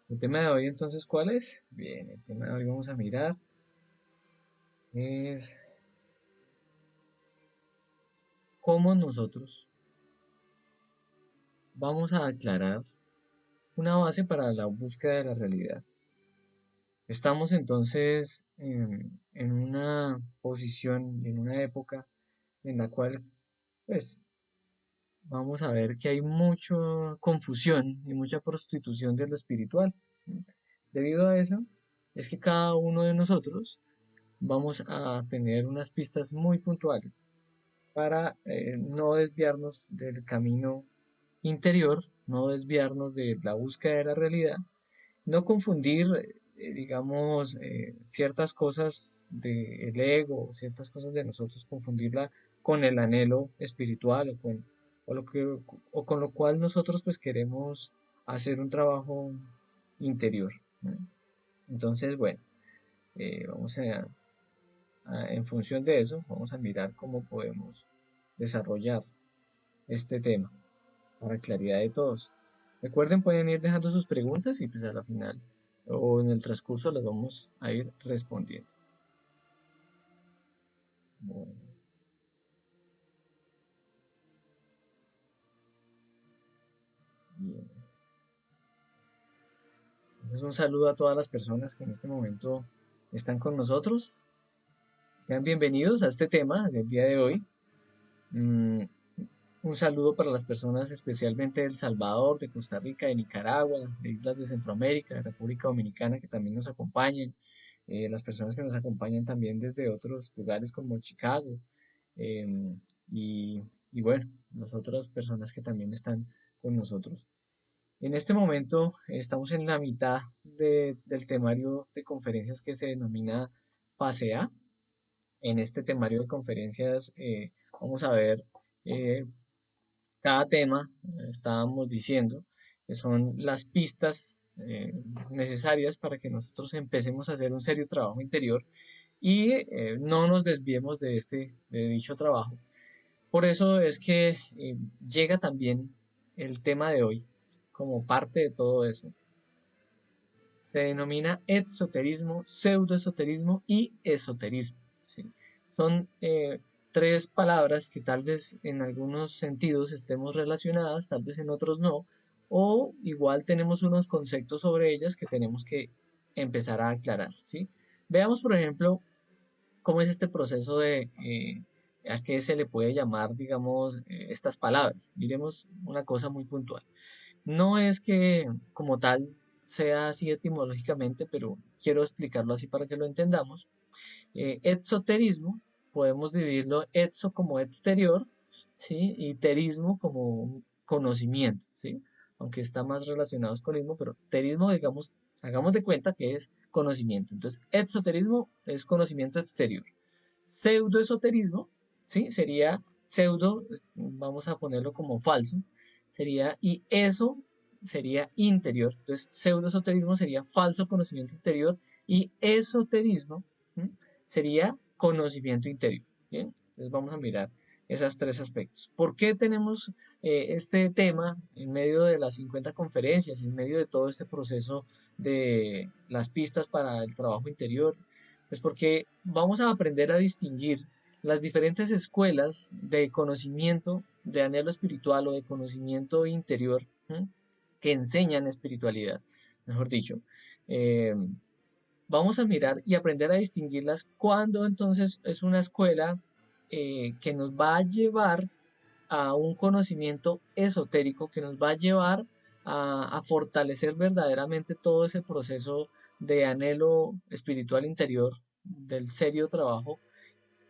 El tema de hoy entonces, ¿cuál es? Bien, el tema de hoy vamos a mirar es cómo nosotros vamos a aclarar una base para la búsqueda de la realidad. Estamos entonces en una posición, en una época en la cual, pues, vamos a ver que hay mucha confusión y mucha prostitución de lo espiritual. Debido a eso, es que cada uno de nosotros vamos a tener unas pistas muy puntuales para no desviarnos del camino interior, no desviarnos de la búsqueda de la realidad, no confundir, ciertas cosas del ego, ciertas cosas de nosotros, confundirla con el anhelo espiritual o con lo cual nosotros pues queremos hacer un trabajo interior, ¿no? Entonces, bueno, vamos en función de eso, vamos a mirar cómo podemos desarrollar este tema para claridad de todos. Recuerden, pueden ir dejando sus preguntas y pues a la final o en el transcurso las vamos a ir respondiendo. Bueno, bien. Entonces un saludo a todas las personas que en este momento están con nosotros. Sean bienvenidos a este tema del día de hoy. Mm, un saludo para las personas especialmente de El Salvador, de Costa Rica, de Nicaragua, de islas de Centroamérica, de República Dominicana que también nos acompañan. Las personas que nos acompañan también desde otros lugares como Chicago, eh, y, y bueno, las otras personas que también están con nosotros. En este momento estamos en la mitad del temario de conferencias que se denomina Fase A. En este temario de conferencias vamos a ver eh, cada tema, estábamos diciendo, que son las pistas necesarias para que nosotros empecemos a hacer un serio trabajo interior y no nos desviemos de dicho trabajo. Por eso es que llega también el tema de hoy como parte de todo eso. Se denomina exoterismo, pseudoesoterismo y esoterismo, ¿sí? Son tres palabras que tal vez en algunos sentidos estemos relacionadas, tal vez en otros no, o igual tenemos unos conceptos sobre ellas que tenemos que empezar a aclarar, ¿sí? Veamos, por ejemplo, cómo es este proceso de a qué se le puede llamar, digamos, estas palabras. Miremos una cosa muy puntual. No es que como tal sea así etimológicamente, pero quiero explicarlo así para que lo entendamos. Exoterismo, podemos dividirlo exo como exterior, ¿sí? Y terismo como conocimiento, ¿sí? Aunque está más relacionado con ismo, pero terismo, digamos, hagamos de cuenta que es conocimiento. Entonces, exoterismo es conocimiento exterior. Pseudoesoterismo, ¿sí? Sería pseudo, vamos a ponerlo como falso, sería, y eso sería interior. Entonces, pseudoesoterismo sería falso conocimiento interior y esoterismo, ¿sí? Sería conocimiento interior. ¿Bien? Entonces vamos a mirar esos tres aspectos. ¿Por qué tenemos este tema en medio de las 50 conferencias, en medio de todo este proceso de las pistas para el trabajo interior? Pues porque vamos a aprender a distinguir las diferentes escuelas de conocimiento de anhelo espiritual o de conocimiento interior, ¿sí? Que enseñan espiritualidad, mejor dicho. Eh, Vamos a mirar y aprender a distinguirlas cuando entonces es una escuela que nos va a llevar a un conocimiento esotérico, que nos va a llevar a fortalecer verdaderamente todo ese proceso de anhelo espiritual interior, del serio trabajo,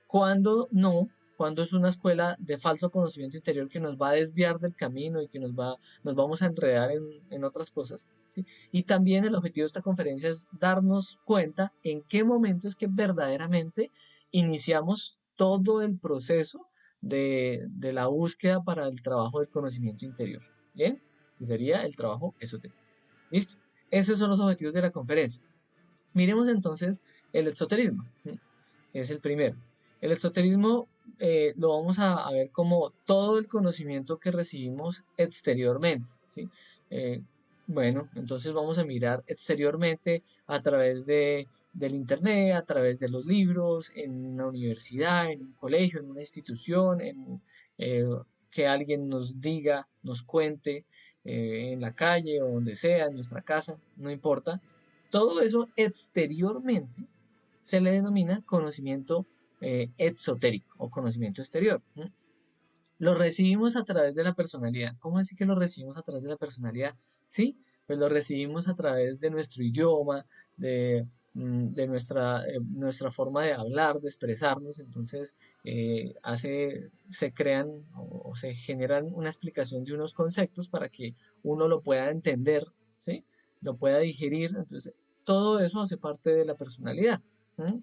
cuando no, cuando es una escuela de falso conocimiento interior que nos va a desviar del camino y que nos vamos a enredar en otras cosas, ¿sí? Y también el objetivo de esta conferencia es darnos cuenta en qué momento es que verdaderamente iniciamos todo el proceso de la búsqueda para el trabajo del conocimiento interior, ¿bien? Que sería el trabajo esotérico. ¿Listo? Esos son los objetivos de la conferencia. Miremos entonces el esoterismo, ¿sí? Que es el primero. El esoterismo lo vamos a ver como todo el conocimiento que recibimos exteriormente, ¿sí? Bueno, entonces vamos a mirar exteriormente a través del internet, a través de los libros, en una universidad, en un colegio, en una institución, eh, que alguien nos diga, nos cuente, en la calle o donde sea, en nuestra casa, no importa. Todo eso exteriormente se le denomina conocimiento exotérico o conocimiento exterior. ¿M? Lo recibimos a través de la personalidad. ¿Cómo así que lo recibimos a través de la personalidad? Sí, pues lo recibimos a través de nuestro idioma, de nuestra forma de hablar, de expresarnos. Entonces, se crean o se generan una explicación de unos conceptos para que uno lo pueda entender, ¿sí? Lo pueda digerir. Entonces, todo eso hace parte de la personalidad. ¿M?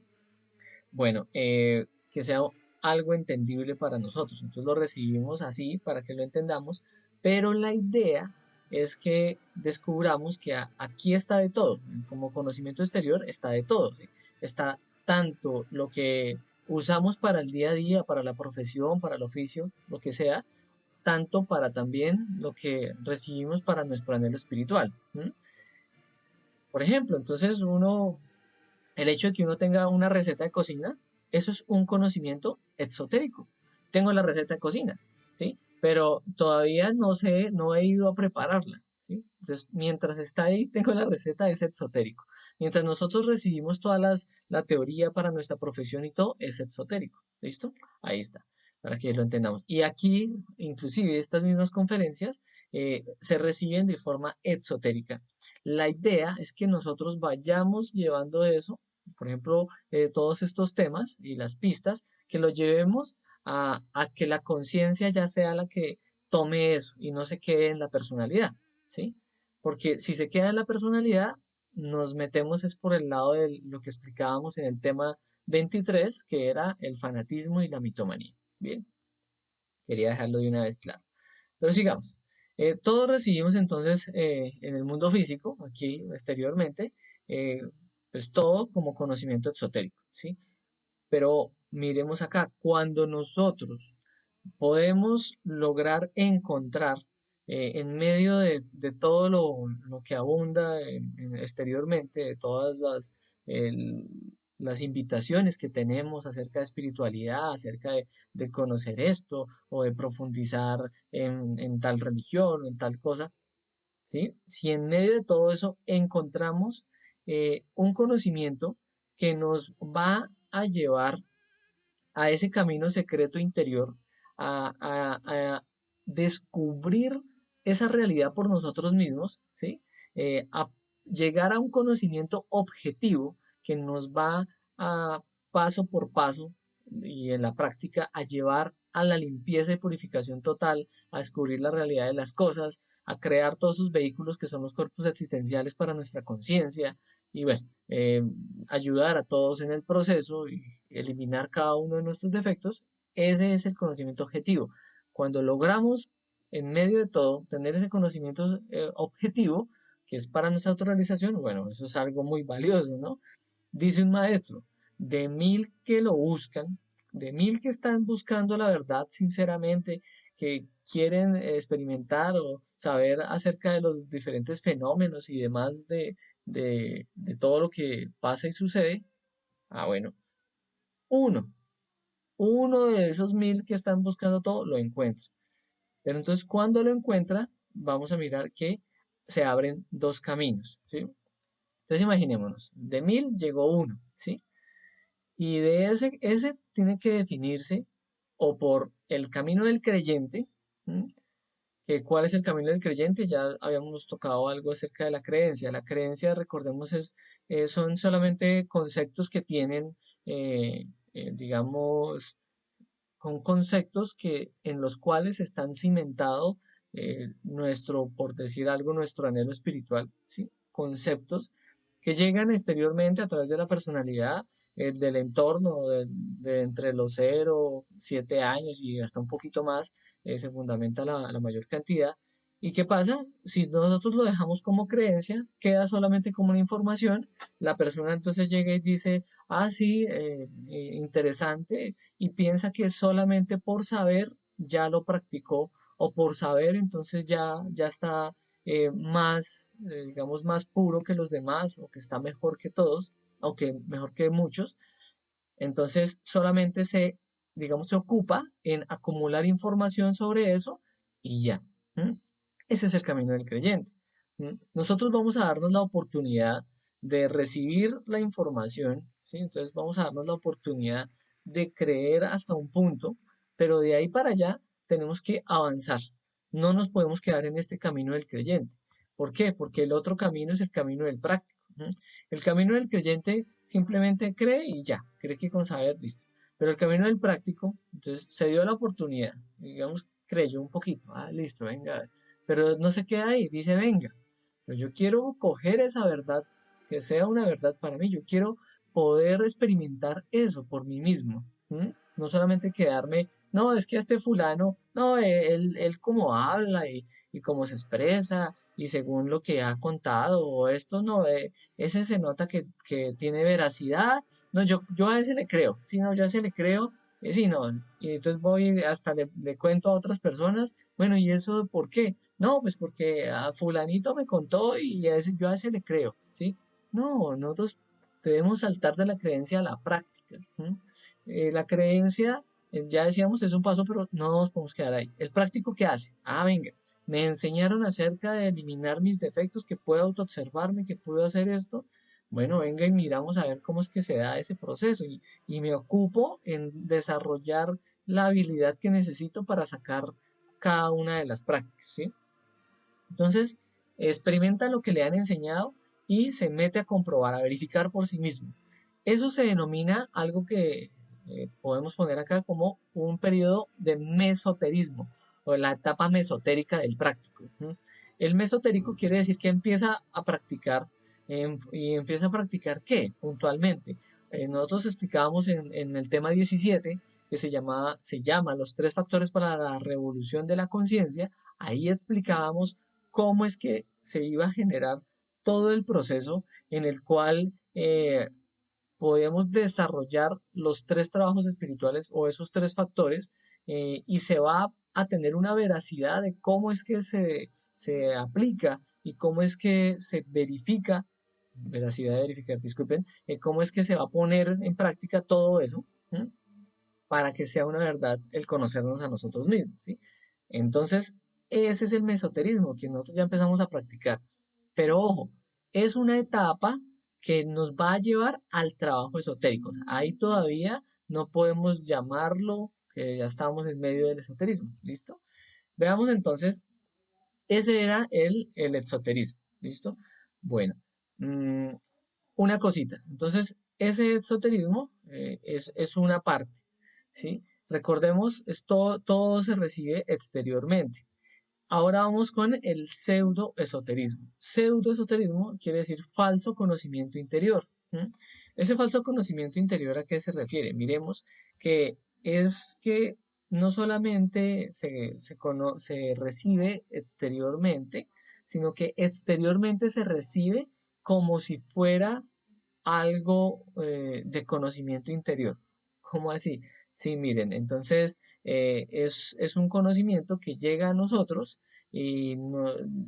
Bueno, que sea algo entendible para nosotros. Entonces lo recibimos así para que lo entendamos, pero la idea es que descubramos que aquí está de todo, como conocimiento exterior está de todo, ¿sí? Está tanto lo que usamos para el día a día, para la profesión, para el oficio, lo que sea, tanto para también lo que recibimos para nuestro anhelo espiritual. ¿M? Por ejemplo, entonces el hecho de que uno tenga una receta de cocina, eso es un conocimiento exotérico. Tengo la receta de cocina, ¿sí? Pero todavía no sé, no he ido a prepararla, ¿sí? Entonces, mientras está ahí, tengo la receta, es exotérico. Mientras nosotros recibimos la teoría para nuestra profesión y todo, es exotérico, ¿listo? Ahí está, para que lo entendamos. Y aquí, inclusive, estas mismas conferencias se reciben de forma exotérica. La idea es que nosotros vayamos llevando eso, por ejemplo, todos estos temas y las pistas, que los llevemos a que la conciencia ya sea la que tome eso y no se quede en la personalidad, ¿sí? Porque si se queda en la personalidad, nos metemos es por el lado de lo que explicábamos en el tema 23, que era el fanatismo y la mitomanía. Bien, quería dejarlo de una vez claro. Pero sigamos. Todos recibimos entonces en el mundo físico, aquí exteriormente, eh, pues todo como conocimiento exotérico, ¿sí? Pero miremos acá, cuando nosotros podemos lograr encontrar en medio de todo lo que abunda exteriormente, de todas el- las invitaciones que tenemos acerca de espiritualidad, acerca de conocer esto o de profundizar en tal religión o en tal cosa, ¿sí? Si en medio de todo eso encontramos un conocimiento que nos va a llevar a ese camino secreto interior, a descubrir esa realidad por nosotros mismos, ¿sí? A llegar a un conocimiento objetivo que nos va a paso por paso y en la práctica a llevar a la limpieza y purificación total, a descubrir la realidad de las cosas, a crear todos esos vehículos que son los cuerpos existenciales para nuestra conciencia y bueno, ayudar a todos en el proceso y eliminar cada uno de nuestros defectos, ese es el conocimiento objetivo. Cuando logramos, en medio de todo, tener ese conocimiento objetivo, que es para nuestra autorrealización, bueno, eso es algo muy valioso, ¿no? Dice un maestro, de 1000 que lo buscan, de 1000 que están buscando la verdad sinceramente, que quieren experimentar o saber acerca de los diferentes fenómenos y demás de todo lo que pasa y sucede, bueno, uno, uno de esos 1000 que están buscando todo lo encuentra. Pero entonces cuando lo encuentra, vamos a mirar que se abren dos caminos, ¿sí? Entonces imaginémonos, de 1000 llegó uno, ¿sí? Y de ese tiene que definirse o por el camino del creyente, ¿m? Que cuál es el camino del creyente, ya habíamos tocado algo acerca de la creencia. La creencia, recordemos, son solamente conceptos que tienen, digamos, con conceptos en los cuales están cimentado por decir algo, nuestro anhelo espiritual, ¿sí? Conceptos que llegan exteriormente a través de la personalidad, del entorno, de entre los 0, 7 años y hasta un poquito más, se fundamenta la mayor cantidad. ¿Y qué pasa? Si nosotros lo dejamos como creencia, queda solamente como una información, la persona entonces llega y dice, sí, interesante, y piensa que solamente por saber ya lo practicó o por saber entonces ya está más, digamos, más puro que los demás o que está mejor que todos, o que mejor que muchos. Entonces solamente se, digamos, se ocupa en acumular información sobre eso y ya. ¿M? Ese es el camino del creyente. ¿M? Nosotros vamos a darnos la oportunidad de recibir la información, ¿sí? Entonces vamos a darnos la oportunidad de creer hasta un punto, pero de ahí para allá tenemos que avanzar. No nos podemos quedar en este camino del creyente. ¿Por qué? Porque el otro camino es el camino del práctico. ¿M? El camino del creyente simplemente cree y ya, cree que con saber, listo. Pero el camino del práctico, entonces se dio la oportunidad, digamos, creyó un poquito, listo, venga, pero no se queda ahí, dice, venga, pero yo quiero coger esa verdad, que sea una verdad para mí, yo quiero poder experimentar eso por mí mismo, ¿m? No solamente quedarme, no, es que este fulano, no, él cómo habla y cómo se expresa y según lo que ha contado o esto, no, ese se nota que tiene veracidad. No, yo a ese le creo. Si no, yo a ese le creo. Sí, no. Y entonces voy hasta le cuento a otras personas. Bueno, ¿y eso por qué? No, pues porque a fulanito me contó y yo a ese le creo. ¿Sí? No, nosotros debemos saltar de la creencia a la práctica. ¿M? La creencia, ya decíamos, es un paso, pero no nos podemos quedar ahí. ¿El práctico qué hace? Venga, me enseñaron acerca de eliminar mis defectos, que puedo autoobservarme, que puedo hacer esto. Bueno, venga y miramos a ver cómo es que se da ese proceso y me ocupo en desarrollar la habilidad que necesito para sacar cada una de las prácticas, ¿sí? Entonces, experimenta lo que le han enseñado y se mete a comprobar, a verificar por sí mismo. Eso se denomina algo que podemos poner acá como un periodo de mesoterismo o la etapa mesotérica del práctico. ¿M? El mesotérico quiere decir que empieza a practicar y empieza a practicar ¿qué? Puntualmente. Nosotros explicábamos en el tema 17 que se llama Los tres factores para la revolución de la conciencia. Ahí explicábamos cómo es que se iba a generar todo el proceso en el cual podemos desarrollar los tres trabajos espirituales o esos tres factores y se va a tener una veracidad de cómo es que se aplica y cómo es que se verifica, veracidad de verificar, disculpen, cómo es que se va a poner en práctica todo eso. ¿M? Para que sea una verdad el conocernos a nosotros mismos, ¿sí? Entonces, ese es el mesoterismo que nosotros ya empezamos a practicar. Pero ojo, es una etapa que nos va a llevar al trabajo esotérico. O sea, ahí todavía no podemos llamarlo que ya estamos en medio del esoterismo, ¿listo? Veamos entonces, ese era el exoterismo, ¿listo? Bueno, mmm, una cosita. Entonces, ese exoterismo es una parte, ¿sí? Recordemos, todo se recibe exteriormente. Ahora vamos con el pseudo-esoterismo. Pseudo-esoterismo quiere decir falso conocimiento interior. ¿M? Ese falso conocimiento interior, ¿a qué se refiere? Miremos que es que no solamente se recibe exteriormente, sino que exteriormente se recibe como si fuera algo de conocimiento interior. ¿Cómo así? Sí, miren, entonces es un conocimiento que llega a nosotros y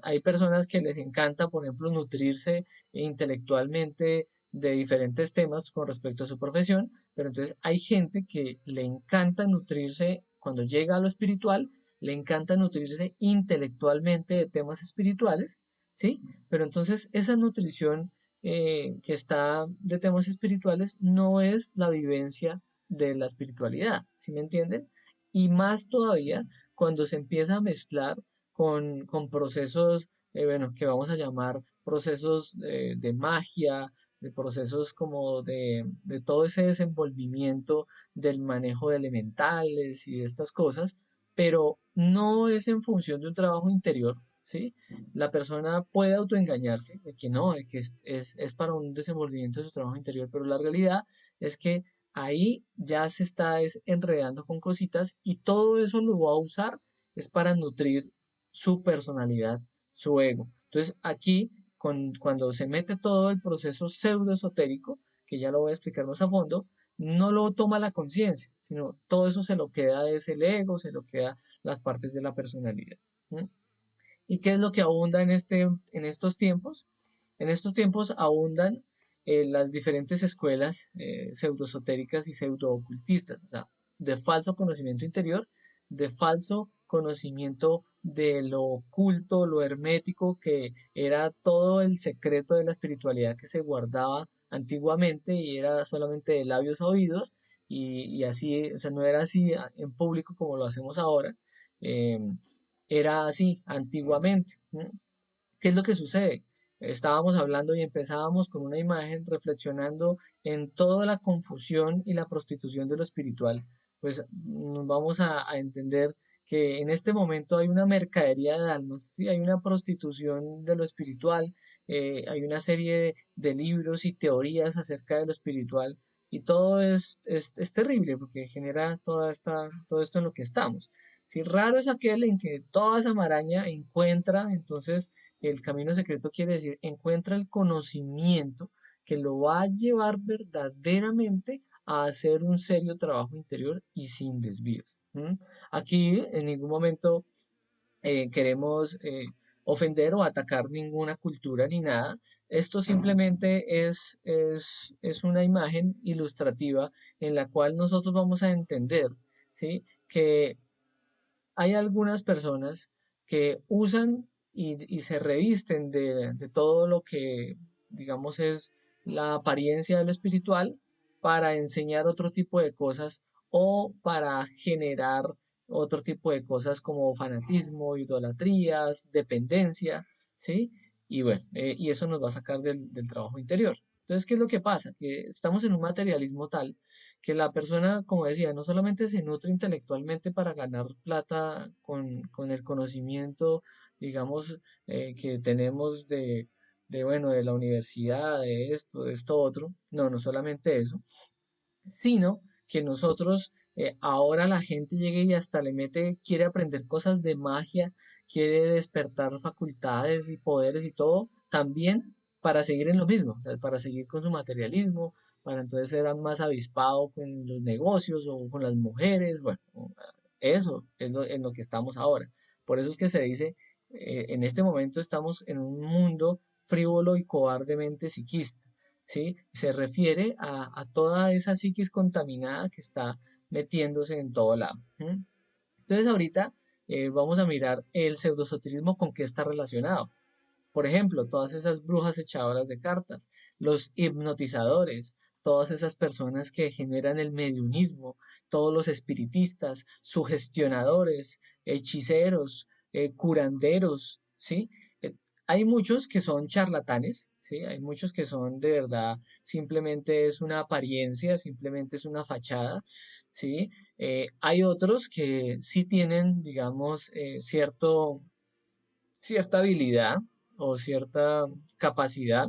hay personas que les encanta, por ejemplo, nutrirse intelectualmente de diferentes temas con respecto a su profesión, pero entonces hay gente que le encanta nutrirse cuando llega a lo espiritual, le encanta nutrirse intelectualmente de temas espirituales, ¿sí? Pero entonces esa nutrición que está de temas espirituales no es la vivencia de la espiritualidad, ¿sí me entienden? Y más todavía cuando se empieza a mezclar con procesos, bueno, que vamos a llamar procesos de magia, de procesos como de todo ese desenvolvimiento del manejo de elementales y de estas cosas, pero no es en función de un trabajo interior, ¿sí? La persona puede autoengañarse de que no, de que es para un desenvolvimiento de su trabajo interior, pero la realidad es que ahí ya se está enredando con cositas y todo eso lo va a usar es para nutrir su personalidad, su ego. Entonces aquí, cuando se mete todo el proceso pseudoesotérico, que ya lo voy a explicar más a fondo, no lo toma la conciencia, sino todo eso se lo queda es el ego, se lo queda las partes de la personalidad. ¿Mm? ¿Y qué es lo que abunda en estos tiempos? En estos tiempos abundan las diferentes escuelas pseudoesotéricas y pseudoocultistas, o sea, de falso conocimiento interior, de falso conocimiento de lo oculto, lo hermético, que era todo el secreto de la espiritualidad que se guardaba antiguamente y era solamente de labios a oídos, y así, o sea, no era así en público como lo hacemos ahora, eh, era así antiguamente. ¿Qué es lo que sucede? Estábamos hablando y empezábamos con una imagen reflexionando en toda la confusión y la prostitución de lo espiritual. Pues nos vamos a entender que en este momento hay una mercadería de almas, ¿sí? Hay una prostitución de lo espiritual, hay una serie de libros y teorías acerca de lo espiritual y todo es terrible porque genera todo esto en lo que estamos. Si raro es aquel en que toda esa maraña encuentra entonces el camino secreto quiere decir, encuentra el conocimiento que lo va a llevar verdaderamente a hacer un serio trabajo interior y sin desvíos. ¿M? Aquí en ningún momento queremos ofender o atacar ninguna cultura ni nada. Esto simplemente es una imagen ilustrativa en la cual nosotros vamos a entender, ¿sí? Que hay algunas personas que usan y se revisten de todo lo que, digamos, es la apariencia de lo espiritual para enseñar otro tipo de cosas o para generar otro tipo de cosas como fanatismo, idolatrías, dependencia, ¿sí? Y bueno, y eso nos va a sacar del trabajo interior. Entonces, ¿qué es lo que pasa? Que estamos en un materialismo tal que la persona, como decía, no solamente se nutre intelectualmente para ganar plata con el conocimiento, digamos, que tenemos bueno, de la universidad, de esto otro, no, no solamente eso, sino que nosotros, ahora la gente llegue y hasta le mete, quiere aprender cosas de magia, quiere despertar facultades y poderes y todo, también para seguir en lo mismo, o sea, para seguir con su materialismo, para entonces ser más avispado con los negocios o con las mujeres, bueno, eso es en lo que estamos ahora. Por eso es que se dice, en este momento estamos en un mundo frívolo y cobardemente psiquista. ¿Sí? Se refiere a toda esa psiquis contaminada que está metiéndose en todo lado. ¿Mm? Entonces ahorita vamos a mirar el pseudosoterismo con qué está relacionado. Por ejemplo, todas esas brujas echadoras de cartas, los hipnotizadores, todas esas personas que generan el mediunismo, todos los espiritistas, sugestionadores, hechiceros, curanderos, ¿sí? Eh, Hay muchos que son charlatanes, ¿sí? Hay muchos que son de verdad, simplemente es una apariencia, simplemente es una fachada, ¿sí? Hay otros que sí tienen, digamos, cierta habilidad o cierta capacidad,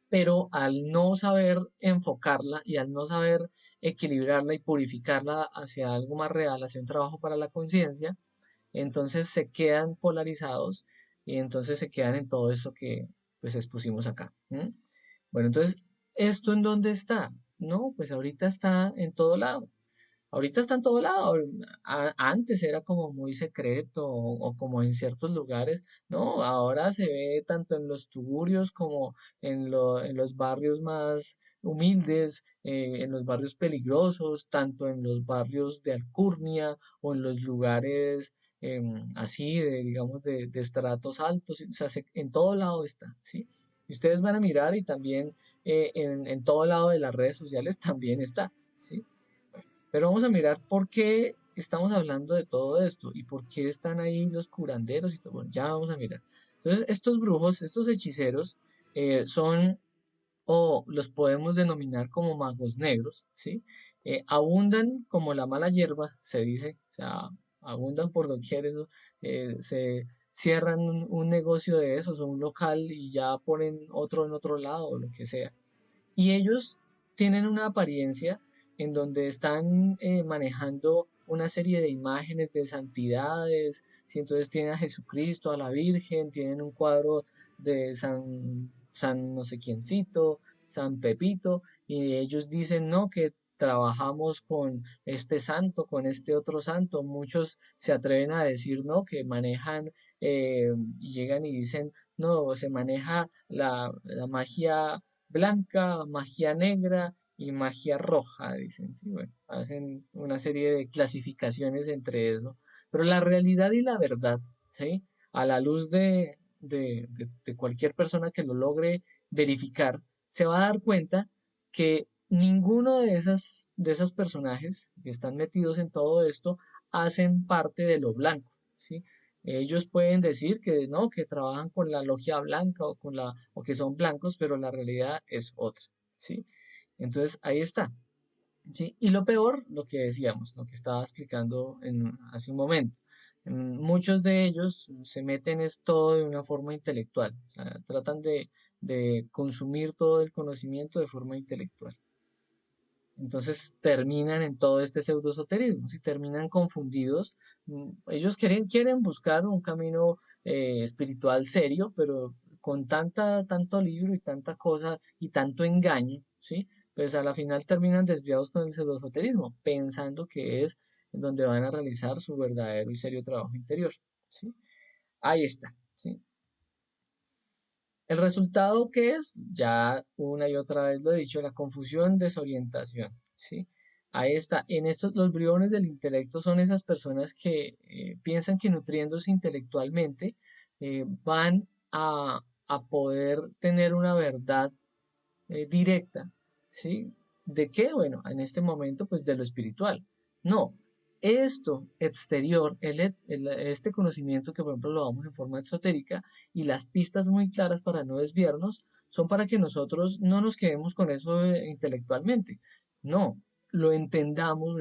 pero al no saber enfocarla y al no saber equilibrarla y purificarla hacia algo más real, hacia un trabajo para la conciencia, entonces se quedan polarizados y entonces se quedan en todo esto que pues expusimos acá. ¿M? Bueno, entonces, ¿esto en dónde está? No, pues ahorita está en todo lado. Ahorita está en todo lado. Antes era como muy secreto o como en ciertos lugares. No, ahora se ve tanto en los tugurios como en los barrios más humildes, en los barrios peligrosos, tanto en los barrios de alcurnia o en los lugares así, digamos, de estratos altos. O sea, en todo lado está, ¿sí? Y ustedes van a mirar y también en todo lado de las redes sociales también está, ¿sí? Pero vamos a mirar por qué estamos hablando de todo esto y por qué están ahí los curanderos y todo. Bueno, ya vamos a mirar. Entonces, estos brujos, estos hechiceros, son, o los podemos denominar como magos negros, ¿sí? Abundan como la mala hierba, se dice, o sea, abundan por doquier eso, se cierran un negocio de esos o un local y ya ponen otro en otro lado o lo que sea. Y ellos tienen una apariencia en donde están manejando una serie de imágenes de santidades, si entonces tienen a Jesucristo, a la Virgen, tienen un cuadro de San no sé quiéncito, San Pepito, y ellos dicen, no, que trabajamos con este santo, con este otro santo. Muchos se atreven a decir, ¿no? Que manejan y llegan y dicen, no, se maneja la magia blanca, magia negra y magia roja, dicen, sí, bueno, hacen una serie de clasificaciones entre eso. Pero la realidad y la verdad, ¿sí? A la luz de cualquier persona que lo logre verificar, se va a dar cuenta que ninguno de esos personajes que están metidos en todo esto hacen parte de lo blanco, ¿sí? Ellos pueden decir que no, que trabajan con la logia blanca o que son blancos, pero la realidad es otra, ¿sí? Entonces ahí está. ¿Sí? Y lo peor, lo que decíamos, lo que estaba explicando hace un momento. Muchos de ellos se meten es todo de una forma intelectual, o sea, tratan de consumir todo el conocimiento de forma intelectual. Entonces terminan en todo este pseudoesoterismo, si terminan confundidos. Ellos quieren buscar un camino espiritual serio, pero con tanto libro y tanta cosa y tanto engaño, ¿sí? Pues a la final terminan desviados con el pseudoesoterismo, pensando que es en donde van a realizar su verdadero y serio trabajo interior, ¿sí? Ahí está, ¿sí? El resultado que es, ya una y otra vez lo he dicho, la confusión, desorientación, ¿sí? Ahí está. En estos, los briones del intelecto son esas personas que piensan que nutriéndose intelectualmente van a poder tener una verdad directa, ¿sí? ¿De qué? Bueno, en este momento, pues de lo espiritual. No, esto exterior, este conocimiento que por ejemplo lo damos en forma esotérica y las pistas muy claras para no desviarnos, son para que nosotros no nos quedemos con eso intelectualmente. No, lo entendamos,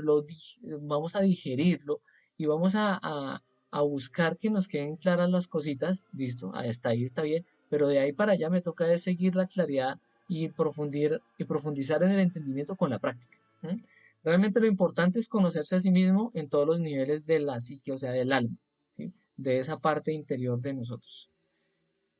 vamos a digerirlo y vamos a buscar que nos queden claras las cositas, listo, hasta ahí está bien, pero de ahí para allá me toca de seguir la claridad y profundizar en el entendimiento con la práctica. ¿Mm? Realmente lo importante es conocerse a sí mismo en todos los niveles de la psique, o sea, del alma, ¿sí? De esa parte interior de nosotros.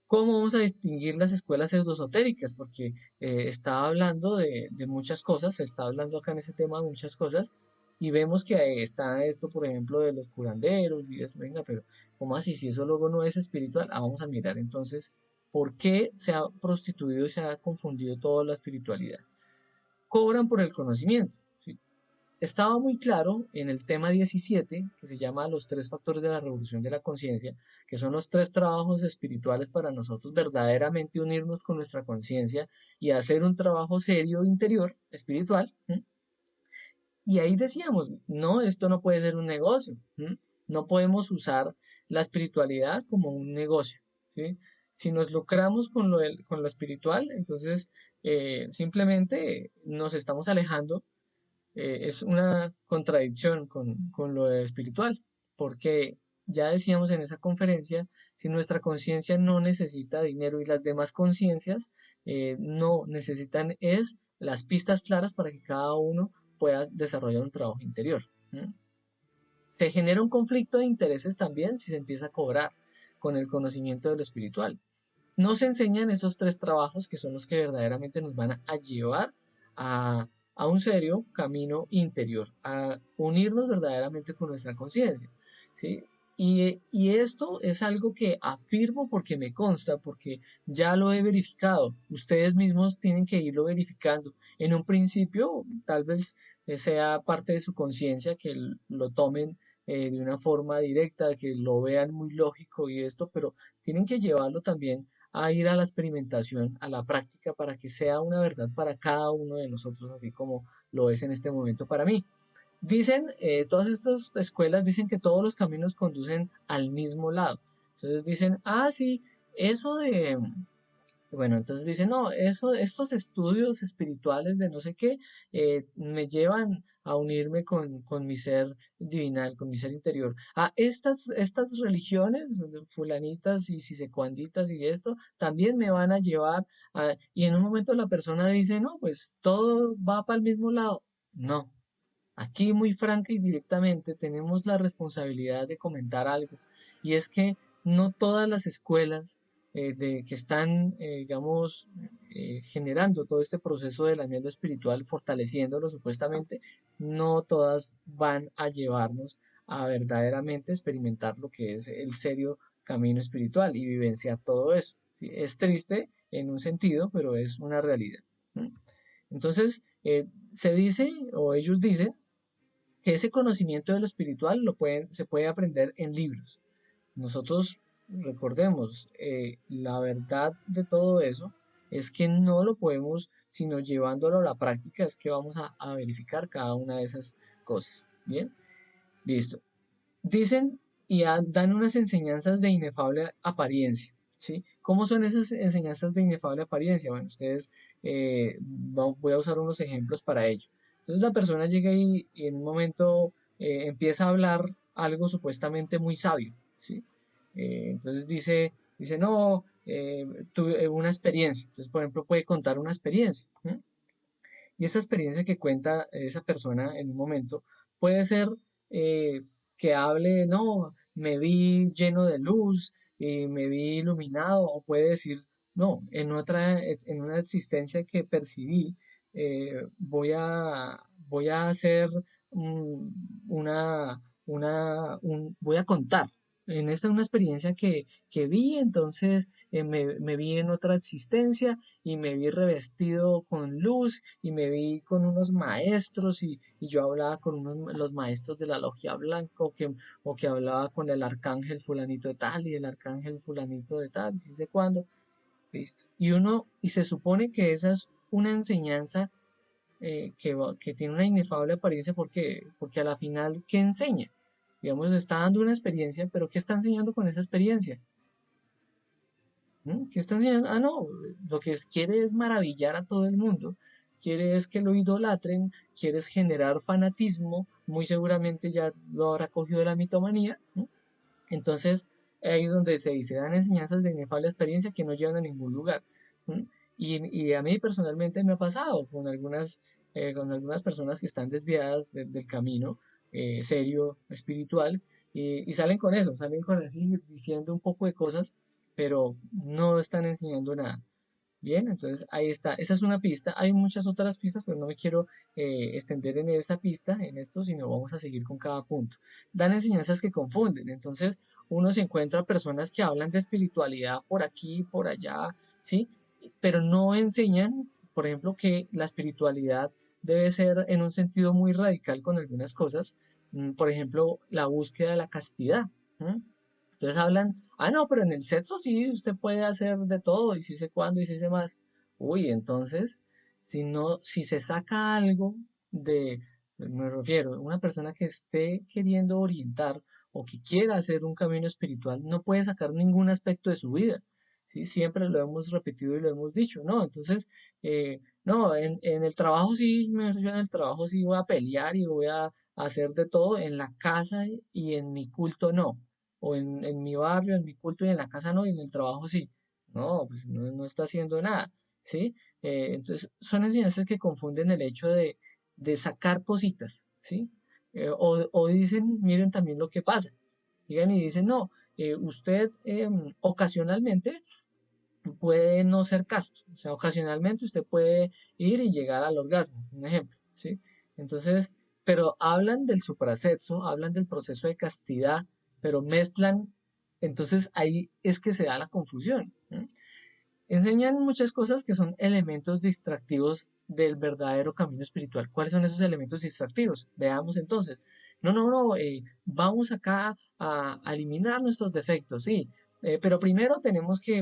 ¿Cómo vamos a distinguir las escuelas pseudoesotéricas? Porque está hablando de muchas cosas, se está hablando acá en ese tema de muchas cosas, y vemos que está esto, por ejemplo, de los curanderos, y eso, venga, pero ¿cómo así? Si eso luego no es espiritual, vamos a mirar entonces por qué se ha prostituido y se ha confundido toda la espiritualidad. Cobran por el conocimiento, ¿sí? Estaba muy claro en el tema 17, que se llama Los tres factores de la revolución de la conciencia, que son los tres trabajos espirituales para nosotros verdaderamente unirnos con nuestra conciencia y hacer un trabajo serio interior, espiritual. ¿Sí? Y ahí decíamos, no, esto no puede ser un negocio. ¿Sí? No podemos usar la espiritualidad como un negocio. ¿Sí? Si nos lucramos con lo espiritual, entonces simplemente nos estamos alejando es una contradicción con lo espiritual, porque ya decíamos en esa conferencia, si nuestra conciencia no necesita dinero y las demás conciencias no necesitan es las pistas claras para que cada uno pueda desarrollar un trabajo interior. ¿Mm? Se genera un conflicto de intereses también si se empieza a cobrar con el conocimiento de lo espiritual. No se enseñan esos tres trabajos que son los que verdaderamente nos van a llevar a un serio camino interior, a unirnos verdaderamente con nuestra conciencia. ¿Sí? Y esto es algo que afirmo porque me consta, porque ya lo he verificado. Ustedes mismos tienen que irlo verificando. En un principio, tal vez sea parte de su conciencia que lo tomen de una forma directa, que lo vean muy lógico y esto, pero tienen que llevarlo también a ir a la experimentación, a la práctica, para que sea una verdad para cada uno de nosotros, así como lo es en este momento para mí. Dicen, todas estas escuelas dicen que todos los caminos conducen al mismo lado. Entonces dicen, ah, sí, eso de, bueno, entonces dicen, no, estos estudios espirituales de no sé qué me llevan a unirme con mi ser divinal, con mi ser interior. Estas religiones, fulanitas y sisecuanditas y esto, también me van a llevar a... Y en un momento la persona dice, no, pues todo va para el mismo lado. No, aquí muy franca y directamente tenemos la responsabilidad de comentar algo, y es que no todas las escuelas que están, digamos, generando todo este proceso del anhelo espiritual, fortaleciéndolo supuestamente, no todas van a llevarnos a verdaderamente experimentar lo que es el serio camino espiritual y vivenciar todo eso. ¿Sí? Es triste en un sentido, pero es una realidad. ¿Mm? Entonces, se dice, o ellos dicen, que ese conocimiento de lo espiritual se puede aprender en libros. Nosotros recordemos, la verdad de todo eso es que no lo podemos, sino llevándolo a la práctica, es que vamos a verificar cada una de esas cosas. Bien, listo. Dicen y dan unas enseñanzas de inefable apariencia. ¿Sí? ¿Cómo son esas enseñanzas de inefable apariencia? Bueno, ustedes, voy a usar unos ejemplos para ello. Entonces la persona llega y en un momento empieza a hablar algo supuestamente muy sabio. ¿Sí? Entonces dice no, tuve una experiencia. Entonces, por ejemplo, puede contar una experiencia. ¿Sí? Y esa experiencia que cuenta esa persona en un momento puede ser eh, que hable, no, me vi lleno de luz, y me vi iluminado, o puede decir, no, en una existencia que percibí, voy a hacer voy a contar. En esta una experiencia que vi, entonces me vi en otra existencia y me vi revestido con luz y me vi con unos maestros y yo hablaba con los maestros de la logia blanca o que hablaba con el arcángel fulanito de tal y el arcángel fulanito de tal, y si sé cuándo, listo. Y se supone que esa es una enseñanza que tiene una inefable apariencia porque a la final, ¿qué enseña? Digamos, está dando una experiencia, pero ¿qué está enseñando con esa experiencia? ¿Mm? ¿Qué está enseñando? Ah, no, lo que quiere es maravillar a todo el mundo, quiere es que lo idolatren, quiere es generar fanatismo, muy seguramente ya lo habrá cogido de la mitomanía. ¿No? Entonces, ahí es donde se dan enseñanzas de inefable experiencia que no llevan a ningún lugar. ¿No? Y a mí personalmente me ha pasado con algunas personas que están desviadas del camino serio, espiritual, y salen con eso, salen con así diciendo un poco de cosas, pero no están enseñando nada. Bien, entonces ahí está. Esa es una pista. Hay muchas otras pistas, pero no me quiero extender en esa pista, en esto, sino vamos a seguir con cada punto. Dan enseñanzas que confunden. Entonces uno se encuentra personas que hablan de espiritualidad por aquí, por allá, ¿sí? Pero no enseñan, por ejemplo, que la espiritualidad debe ser en un sentido muy radical con algunas cosas. Por ejemplo, la búsqueda de la castidad. ¿Mm? Entonces hablan, ah, no, pero en el sexo sí, usted puede hacer de todo, y si sé cuándo, y si sé más. Uy, entonces, si se saca algo de, me refiero, una persona que esté queriendo orientar o que quiera hacer un camino espiritual, no puede sacar ningún aspecto de su vida. ¿Sí? Siempre lo hemos repetido y lo hemos dicho, ¿no? Entonces, no, en el trabajo sí, yo en el trabajo sí voy a pelear y voy a hacer de todo, en la casa y en mi culto no o en mi barrio, en mi culto y en la casa no, y en el trabajo sí. No, pues no está haciendo nada, ¿sí? Entonces, son enseñanzas que confunden el hecho de sacar cositas, ¿sí? O dicen, miren también lo que pasa. Digan y dicen, no, usted ocasionalmente puede no ser casto, o sea, ocasionalmente usted puede ir y llegar al orgasmo, un ejemplo, ¿sí? Entonces, pero hablan del suprasexo, hablan del proceso de castidad, pero mezclan, entonces ahí es que se da la confusión. ¿Eh? Enseñan muchas cosas que son elementos distractivos del verdadero camino espiritual. ¿Cuáles son esos elementos distractivos? Veamos entonces. No, vamos acá a eliminar nuestros defectos, sí, pero primero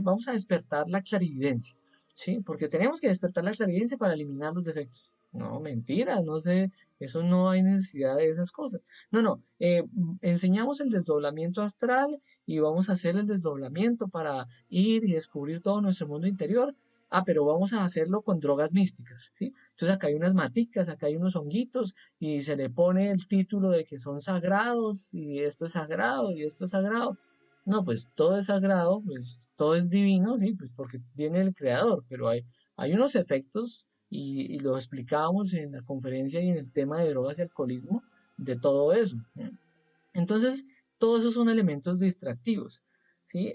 vamos a despertar la clarividencia, ¿sí? Porque tenemos que despertar la clarividencia para eliminar los defectos. No, mentira, no sé, eso no hay necesidad de esas cosas. Enseñamos el desdoblamiento astral y vamos a hacer el desdoblamiento para ir y descubrir todo nuestro mundo interior. Ah, pero vamos a hacerlo con drogas místicas, ¿sí? Entonces acá hay unas maticas, acá hay unos honguitos y se le pone el título de que son sagrados y esto es sagrado y esto es sagrado. No, pues todo es sagrado, pues todo es divino, sí, pues porque viene el creador, pero hay unos efectos y lo explicábamos en la conferencia y en el tema de drogas y alcoholismo de todo eso. ¿Eh? Entonces, todos esos son elementos distractivos, ¿sí?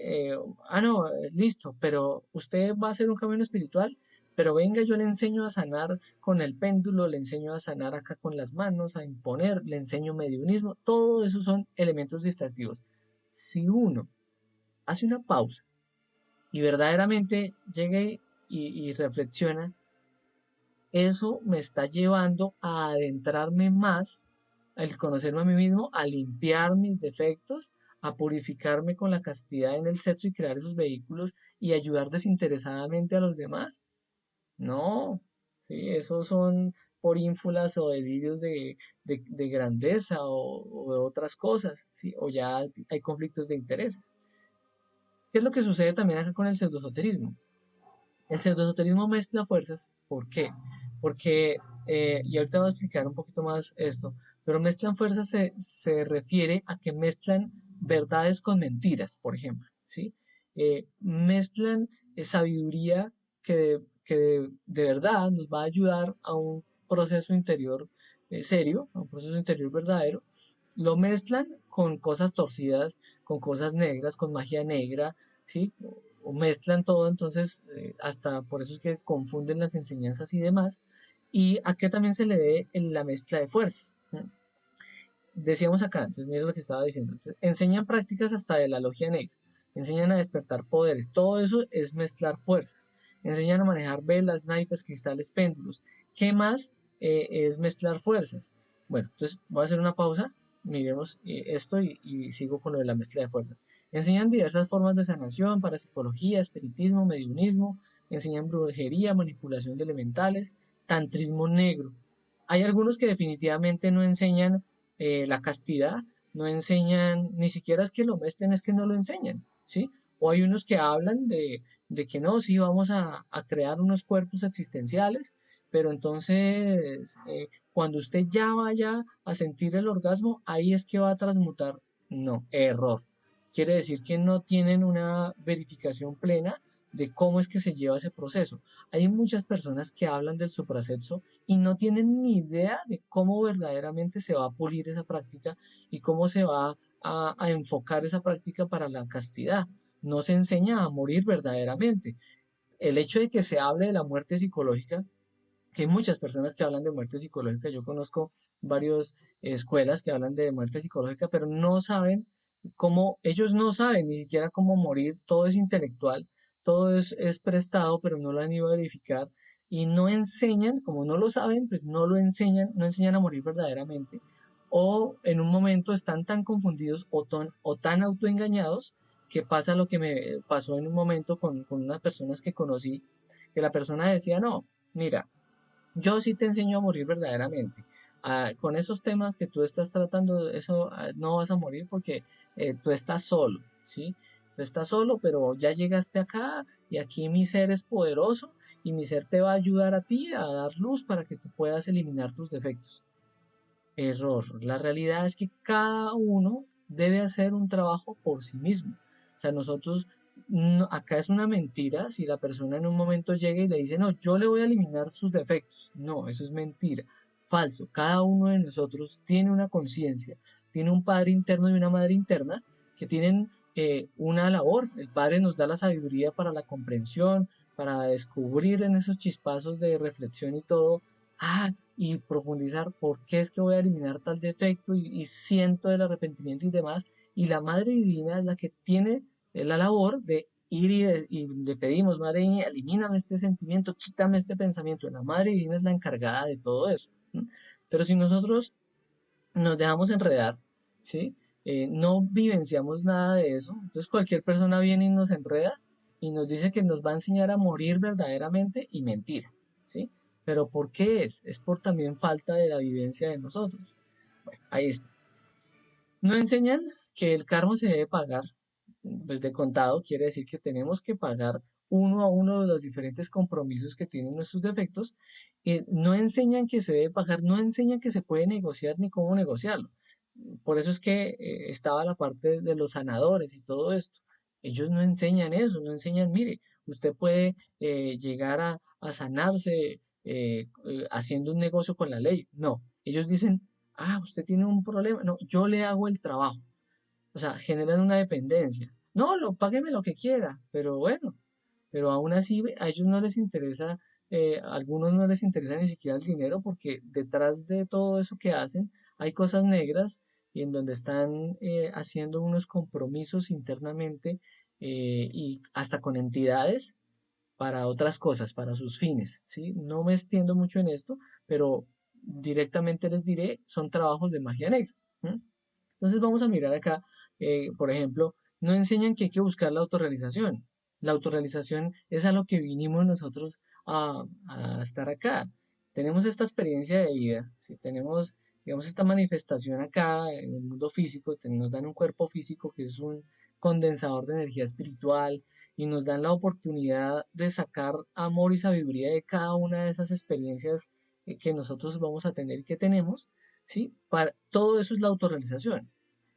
No, listo, pero usted va a hacer un camino espiritual, pero venga, yo le enseño a sanar con el péndulo, le enseño a sanar acá con las manos, a imponer, le enseño mediunismo, todo eso son elementos distractivos. Si uno hace una pausa y verdaderamente llega y reflexiona, eso me está llevando a adentrarme más, al conocerme a mí mismo, a limpiar mis defectos, a purificarme con la castidad en el sexo y crear esos vehículos y ayudar desinteresadamente a los demás. No, sí, esos son porínfulas o delirios de grandeza o de otras cosas, ¿sí? O ya hay conflictos de intereses. ¿Qué es lo que sucede también acá con el pseudoesoterismo? El pseudoesoterismo mezcla fuerzas. ¿Por qué? Porque, y ahorita voy a explicar un poquito más esto, pero mezclan fuerzas se refiere a que mezclan verdades con mentiras, por ejemplo, ¿sí? Mezclan sabiduría que de verdad nos va a ayudar a un proceso interior serio, a un proceso interior verdadero, lo mezclan con cosas torcidas, con cosas negras, con magia negra, ¿sí? O mezclan todo, entonces hasta por eso es que confunden las enseñanzas y demás. Y a qué también se le dé la mezcla de fuerzas. Decíamos acá, entonces mira lo que estaba diciendo. Entonces, enseñan prácticas hasta de la logia negra, enseñan a despertar poderes, todo eso es mezclar fuerzas. Enseñan a manejar velas, naipes, cristales, péndulos. ¿Qué más es mezclar fuerzas? Bueno, entonces voy a hacer una pausa, miremos esto y sigo con lo de la mezcla de fuerzas. Enseñan diversas formas de sanación, parapsicología, espiritismo, mediunismo, enseñan brujería, manipulación de elementales, tantrismo negro. Hay algunos que definitivamente no enseñan la castidad, no enseñan, ni siquiera es que lo mezclen, es que no lo enseñan, ¿sí? O hay unos que hablan de que no, sí, vamos a crear unos cuerpos existenciales, pero entonces cuando usted ya vaya a sentir el orgasmo, ahí es que va a transmutar. No, error. Quiere decir que no tienen una verificación plena de cómo es que se lleva ese proceso. Hay muchas personas que hablan del suprasexo y no tienen ni idea de cómo verdaderamente se va a pulir esa práctica y cómo se va a enfocar esa práctica para la castidad. No se enseña a morir verdaderamente. El hecho de que se hable de la muerte psicológica, que hay muchas personas que hablan de muerte psicológica, yo conozco varias escuelas que hablan de muerte psicológica, pero no saben cómo, ellos no saben ni siquiera cómo morir, todo es intelectual, todo es prestado, pero no lo han ido a verificar y no enseñan, como no lo saben, pues no lo enseñan, no enseñan a morir verdaderamente, o en un momento están tan confundidos o tan autoengañados que pasa lo que me pasó en un momento con unas personas que conocí, que la persona decía, no, mira, yo sí te enseño a morir verdaderamente. Con esos temas que tú estás tratando, eso no vas a morir porque tú estás solo, ¿sí? Tú estás solo, pero ya llegaste acá y aquí mi ser es poderoso y mi ser te va a ayudar a ti a dar luz para que tú puedas eliminar tus defectos. Error. La realidad es que cada uno debe hacer un trabajo por sí mismo. O sea, nosotros, acá es una mentira si la persona en un momento llega y le dice, no, yo le voy a eliminar sus defectos. No, eso es mentira. Falso. Cada uno de nosotros tiene una conciencia, tiene un padre interno y una madre interna que tienen una labor. El padre nos da la sabiduría para la comprensión, para descubrir en esos chispazos de reflexión y todo. Y profundizar por qué es que voy a eliminar tal defecto y siento el arrepentimiento y demás. Y la Madre Divina es la que tiene la labor de ir y le pedimos, Madre Divina, elimíname este sentimiento, quítame este pensamiento. La Madre Divina es la encargada de todo eso. ¿Sí? Pero si nosotros nos dejamos enredar, ¿sí? No vivenciamos nada de eso, entonces cualquier persona viene y nos enreda y nos dice que nos va a enseñar a morir verdaderamente y mentira, ¿sí? Pero ¿por qué es? Es por también falta de la vivencia de nosotros. Bueno, ahí está. No enseñan que el karma se debe pagar, pues de contado, quiere decir que tenemos que pagar uno a uno de los diferentes compromisos que tienen nuestros defectos. No enseñan que se debe pagar, no enseñan que se puede negociar ni cómo negociarlo. Por eso es que estaba la parte de los sanadores y todo esto. Ellos no enseñan eso, no enseñan, mire, usted puede llegar a sanarse haciendo un negocio con la ley. No, ellos dicen, usted tiene un problema. No, yo le hago el trabajo. O sea, generan una dependencia. No, págueme lo que quiera, pero bueno, pero aún así a ellos no les interesa a algunos no les interesa ni siquiera el dinero porque detrás de todo eso que hacen hay cosas negras y en donde están haciendo unos compromisos internamente y hasta con entidades para otras cosas, para sus fines, ¿sí? No me extiendo mucho en esto, pero directamente les diré, son trabajos de magia negra. ¿M? Entonces vamos a mirar acá, por ejemplo, no enseñan que hay que buscar la autorrealización. La autorrealización es a lo que vinimos nosotros a estar acá. Tenemos esta experiencia de vida, ¿sí? Tenemos, digamos, esta manifestación acá en el mundo físico, nos dan un cuerpo físico que es un condensador de energía espiritual, y nos dan la oportunidad de sacar amor y sabiduría de cada una de esas experiencias que nosotros vamos a tener y que tenemos, ¿sí? Todo eso es la autorrealización.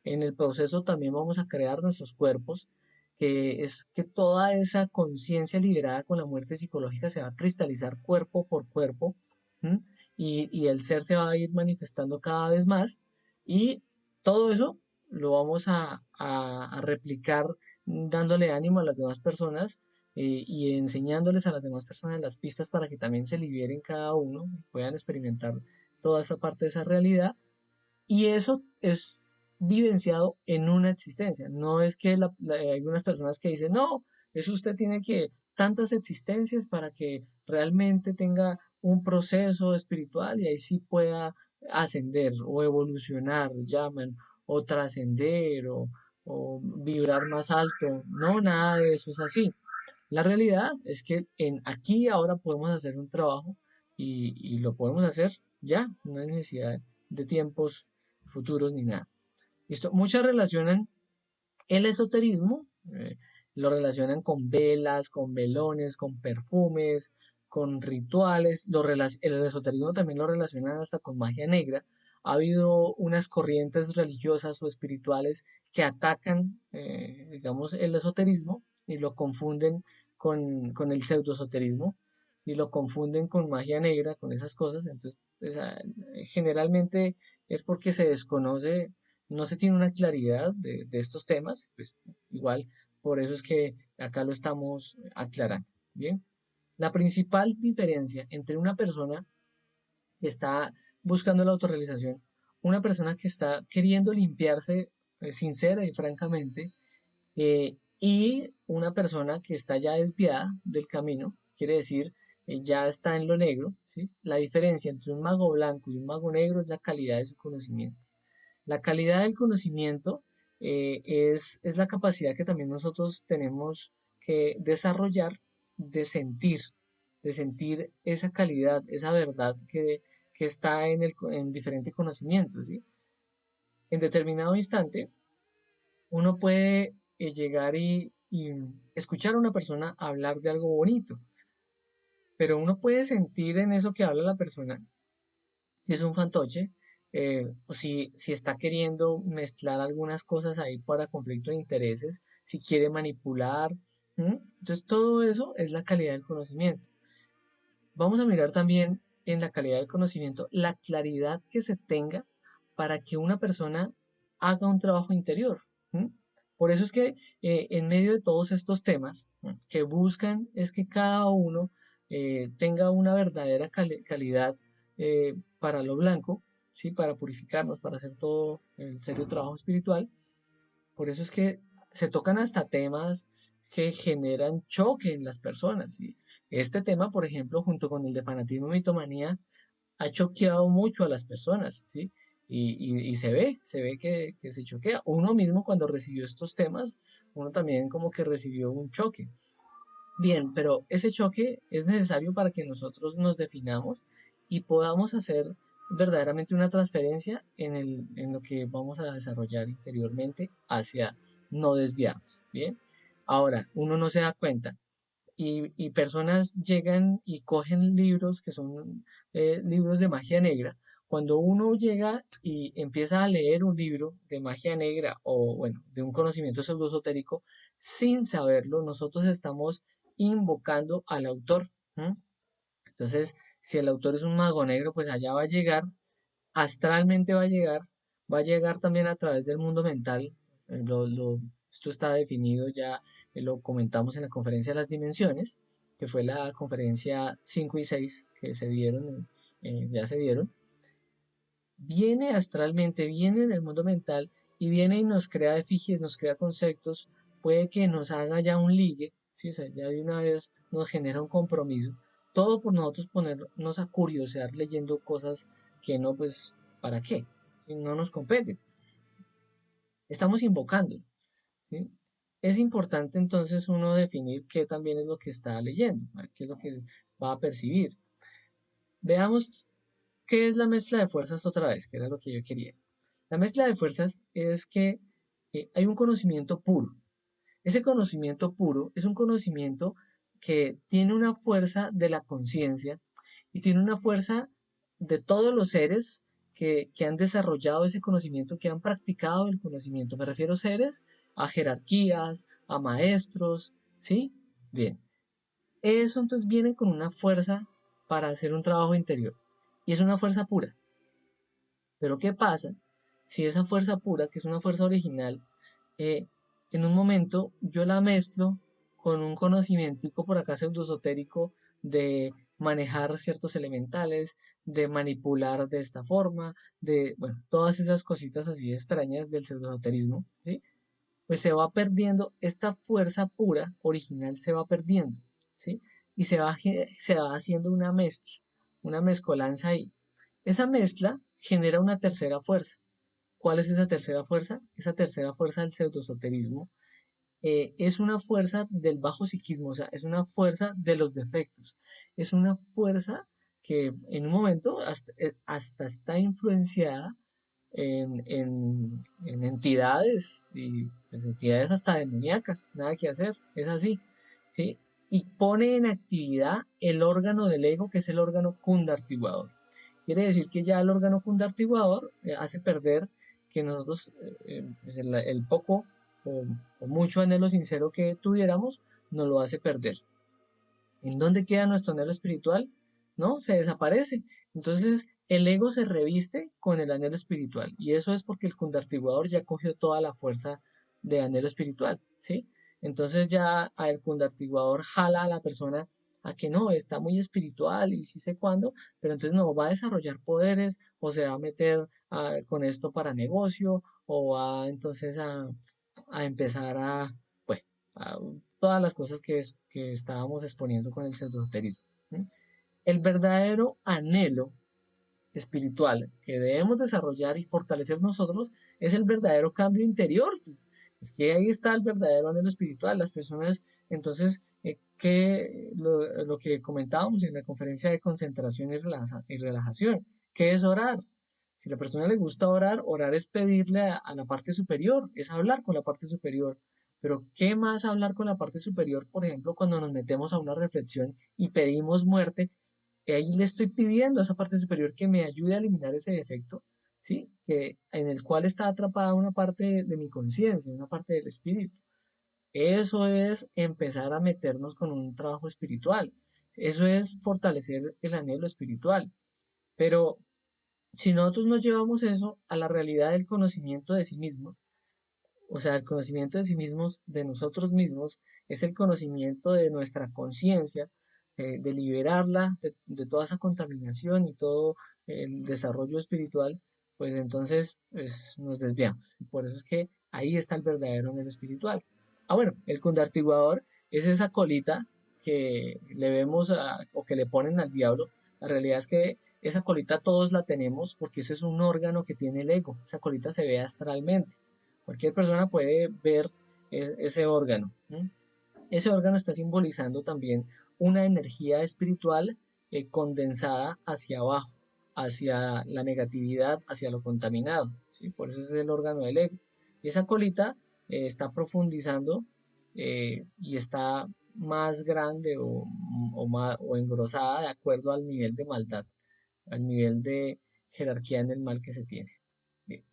En el proceso también vamos a crear nuestros cuerpos, que es que toda esa conciencia liberada con la muerte psicológica se va a cristalizar cuerpo por cuerpo, ¿m? Y el ser se va a ir manifestando cada vez más y todo eso lo vamos a replicar dándole ánimo a las demás personas y enseñándoles a las demás personas las pistas para que también se liberen cada uno, puedan experimentar toda esa parte de esa realidad. Y eso es vivenciado en una existencia. No es que hay algunas personas que dicen, no, eso usted tiene que tantas existencias para que realmente tenga un proceso espiritual y ahí sí pueda ascender o evolucionar, llaman, o trascender o vibrar más alto. No, nada de eso es así. La realidad es que aquí ahora podemos hacer un trabajo y lo podemos hacer ya, no hay necesidad de tiempos futuros ni nada. Listo. Muchas relacionan el esoterismo, lo relacionan con velas, con velones, con perfumes, con rituales. El esoterismo también lo relacionan hasta con magia negra. Ha habido unas corrientes religiosas o espirituales que atacan, digamos, el esoterismo y lo confunden con el pseudoesoterismo y lo confunden con magia negra, con esas cosas. Entonces, pues, generalmente es porque se desconoce, no se tiene una claridad de estos temas, pues igual por eso es que acá lo estamos aclarando. Bien, la principal diferencia entre una persona que está buscando la autorrealización, una persona que está queriendo limpiarse sincera y francamente, y una persona que está ya desviada del camino, quiere decir, ya está en lo negro, ¿sí? La diferencia entre un mago blanco y un mago negro es la calidad de su conocimiento. La calidad del conocimiento es la capacidad que también nosotros tenemos que desarrollar de sentir esa calidad, esa verdad que está en diferente conocimiento, ¿sí? En determinado instante, uno puede llegar y escuchar a una persona hablar de algo bonito, pero uno puede sentir en eso que habla la persona si es un fantoche, o si está queriendo mezclar algunas cosas ahí para conflicto de intereses, si quiere manipular. ¿M? Entonces todo eso es la calidad del conocimiento. Vamos a mirar también en la calidad del conocimiento la claridad que se tenga para que una persona haga un trabajo interior. ¿M? Por eso es que en medio de todos estos temas que buscan es que cada uno tenga una verdadera calidad para lo blanco, ¿sí? Para purificarnos, para hacer todo el serio trabajo espiritual. Por eso es que se tocan hasta temas que generan choque en las personas. ¿Sí? Este tema, por ejemplo, junto con el de fanatismo y mitomanía, ha choqueado mucho a las personas, ¿sí? Y se ve que se choquea. Uno mismo cuando recibió estos temas, uno también como que recibió un choque. Bien, pero ese choque es necesario para que nosotros nos definamos y podamos hacer verdaderamente una transferencia en lo que vamos a desarrollar interiormente hacia no desviarnos. Bien, ahora uno no se da cuenta y personas llegan y cogen libros que son libros de magia negra. Cuando uno llega y empieza a leer un libro de magia negra o, bueno, de un conocimiento pseudoesotérico, sin saberlo, nosotros estamos invocando al autor. ¿M? Entonces, si el autor es un mago negro, pues allá va a llegar, astralmente va a llegar también a través del mundo mental, lo Esto está definido ya, lo comentamos en la conferencia de las dimensiones, que fue la conferencia 5 y 6 que se dieron, ya se dieron. Viene astralmente, viene del mundo mental y viene y nos crea efigies, nos crea conceptos, puede que nos haga ya un ligue, ¿sí? O sea, ya de una vez nos genera un compromiso, todo por nosotros ponernos a curiosear leyendo cosas que no, pues, ¿para qué? Si no nos competen. Estamos invocando, ¿sí? Es importante entonces uno definir qué también es lo que está leyendo, qué es lo que va a percibir. Veamos qué es la mezcla de fuerzas otra vez, que era lo que yo quería. La mezcla de fuerzas es que hay un conocimiento puro. Ese conocimiento puro es un conocimiento que tiene una fuerza de la conciencia y tiene una fuerza de todos los seres que han desarrollado ese conocimiento, que han practicado el conocimiento. Me refiero a seres, a jerarquías, a maestros, ¿sí? Bien. Eso entonces viene con una fuerza para hacer un trabajo interior. Y es una fuerza pura. Pero ¿qué pasa si esa fuerza pura, que es una fuerza original, en un momento yo la mezclo con un conocimiento por acá pseudoesotérico de manejar ciertos elementales, de manipular de esta forma, de, bueno, todas esas cositas así extrañas del pseudoesoterismo, ¿sí? Pues se va perdiendo, esta fuerza pura original se va perdiendo, ¿sí? Y se va haciendo una mezcolanza ahí. Esa mezcla genera una tercera fuerza. ¿Cuál es esa tercera fuerza? Esa tercera fuerza del pseudoesoterismo es una fuerza del bajo psiquismo, o sea, es una fuerza de los defectos, es una fuerza que en un momento hasta está influenciada en entidades, y pues, entidades hasta demoníacas, nada que hacer, es así, ¿sí? Y pone en actividad el órgano del ego, que es el órgano cundartiguador. Quiere decir que ya el órgano cundartiguador hace perder que nosotros, pues el poco o mucho anhelo sincero que tuviéramos, nos lo hace perder. ¿En dónde queda nuestro anhelo espiritual? No, se desaparece. Entonces, el ego se reviste con el anhelo espiritual. Y eso es porque el cundartiguador ya cogió toda la fuerza de anhelo espiritual, ¿sí? Entonces ya el cundartiguador jala a la persona a que no, está muy espiritual y sí sé cuándo, pero entonces no va a desarrollar poderes o se va a meter con esto para negocio o va entonces a empezar pues, a todas las cosas que estábamos exponiendo con el pseudoterismo. El verdadero anhelo espiritual que debemos desarrollar y fortalecer nosotros es el verdadero cambio interior. Pues, es que ahí está el verdadero anhelo espiritual. Las personas, entonces, lo que comentábamos en la conferencia de concentración y relajación, ¿qué es orar? Si a la persona le gusta orar, orar es pedirle a la parte superior, es hablar con la parte superior. Pero ¿qué más hablar con la parte superior, por ejemplo, cuando nos metemos a una reflexión y pedimos muerte? Ahí le estoy pidiendo a esa parte superior que me ayude a eliminar ese defecto, ¿sí? En el cual está atrapada una parte de mi conciencia, una parte del espíritu. Eso es empezar a meternos con un trabajo espiritual. Eso es fortalecer el anhelo espiritual. Pero si nosotros no llevamos eso a la realidad del conocimiento de sí mismos, o sea, el conocimiento de sí mismos, de nosotros mismos, es el conocimiento de nuestra conciencia, de liberarla de toda esa contaminación y todo el desarrollo espiritual, pues entonces pues, nos desviamos. Y por eso es que ahí está el verdadero anhelo espiritual. Ah, bueno, el condartiguador es esa colita que le vemos o que le ponen al diablo. La realidad es que esa colita todos la tenemos porque ese es un órgano que tiene el ego. Esa colita se ve astralmente. Cualquier persona puede ver ese órgano. ¿Sí? Ese órgano está simbolizando también una energía espiritual condensada hacia abajo, hacia la negatividad, hacia lo contaminado. ¿Sí? Por eso es el órgano del ego. Y esa colita está profundizando y está más grande o engrosada de acuerdo al nivel de maldad, al nivel de jerarquía en el mal que se tiene. Bien.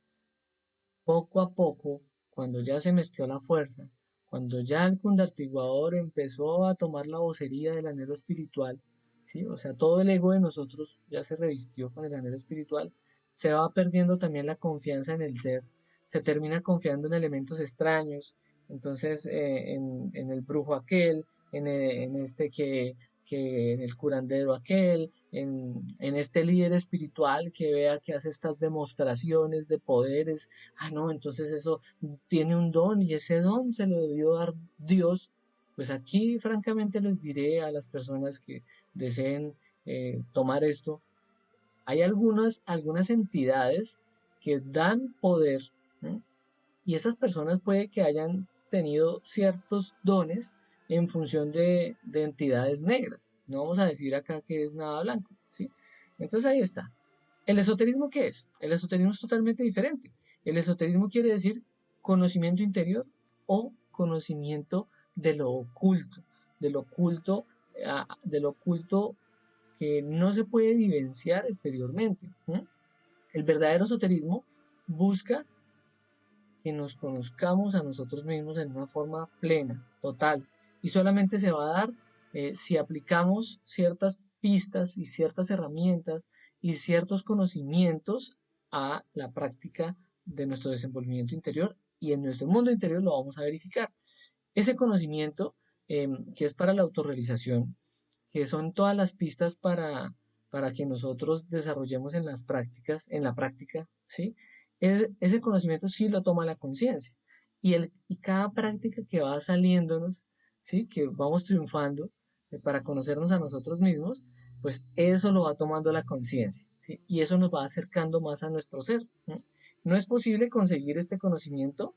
Poco a poco, cuando ya se mezcló la fuerza, cuando ya el cundartiguador empezó a tomar la vocería del anhelo espiritual, ¿sí? O sea, todo el ego de nosotros ya se revistió con el anhelo espiritual, se va perdiendo también la confianza en el ser, se termina confiando en elementos extraños, entonces en el brujo aquel, en este que en el curandero aquel, en este líder espiritual que vea que hace estas demostraciones de poderes, no, entonces eso tiene un don y ese don se lo debió dar Dios. Pues aquí francamente les diré a las personas que deseen tomar esto, hay algunas entidades que dan poder, ¿no? Y esas personas puede que hayan tenido ciertos dones en función de entidades negras. No vamos a decir acá que es nada blanco, ¿sí? Entonces ahí está. ¿El esoterismo qué es? El esoterismo es totalmente diferente. El esoterismo quiere decir conocimiento interior o conocimiento de lo oculto, de lo oculto que no se puede vivenciar exteriormente. ¿Mm? El verdadero esoterismo busca que nos conozcamos a nosotros mismos en una forma plena, total, y solamente se va a dar si aplicamos ciertas pistas y ciertas herramientas y ciertos conocimientos a la práctica de nuestro desenvolvimiento interior, y en nuestro mundo interior lo vamos a verificar. Ese conocimiento que es para la autorrealización, que son todas las pistas para que nosotros desarrollemos en las prácticas, en la práctica, ¿sí? Ese conocimiento sí lo toma la conciencia. Y cada práctica que va saliéndonos, ¿sí? Que vamos triunfando para conocernos a nosotros mismos, pues eso lo va tomando la conciencia, ¿sí? Y eso nos va acercando más a nuestro ser, ¿no? No es posible conseguir este conocimiento,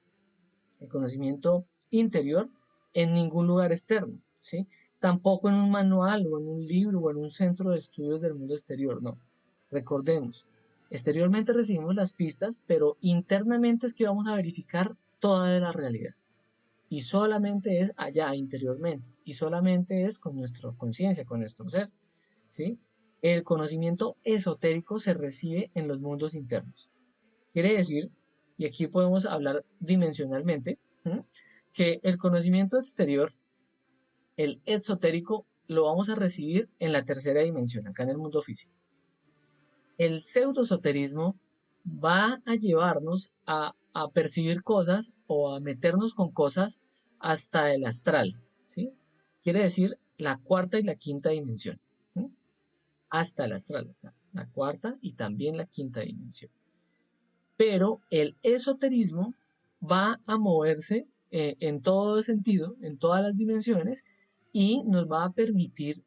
el conocimiento interior, en ningún lugar externo, ¿sí? Tampoco en un manual o en un libro o en un centro de estudios del mundo exterior, no. Recordemos, exteriormente recibimos las pistas, pero internamente es que vamos a verificar toda la realidad. Y solamente es allá, interiormente. Y solamente es con nuestra conciencia, con nuestro ser, ¿sí? El conocimiento esotérico se recibe en los mundos internos. Quiere decir, y aquí podemos hablar dimensionalmente, ¿sí? Que el conocimiento exterior, el exotérico, lo vamos a recibir en la tercera dimensión, acá en el mundo físico. El pseudoesoterismo va a llevarnos a percibir cosas o a meternos con cosas hasta el astral, ¿sí? Quiere decir la cuarta y la quinta dimensión, ¿sí? Hasta el astral, o sea, la cuarta y también la quinta dimensión. Pero el esoterismo va a moverse en todo sentido, en todas las dimensiones, y nos va a permitir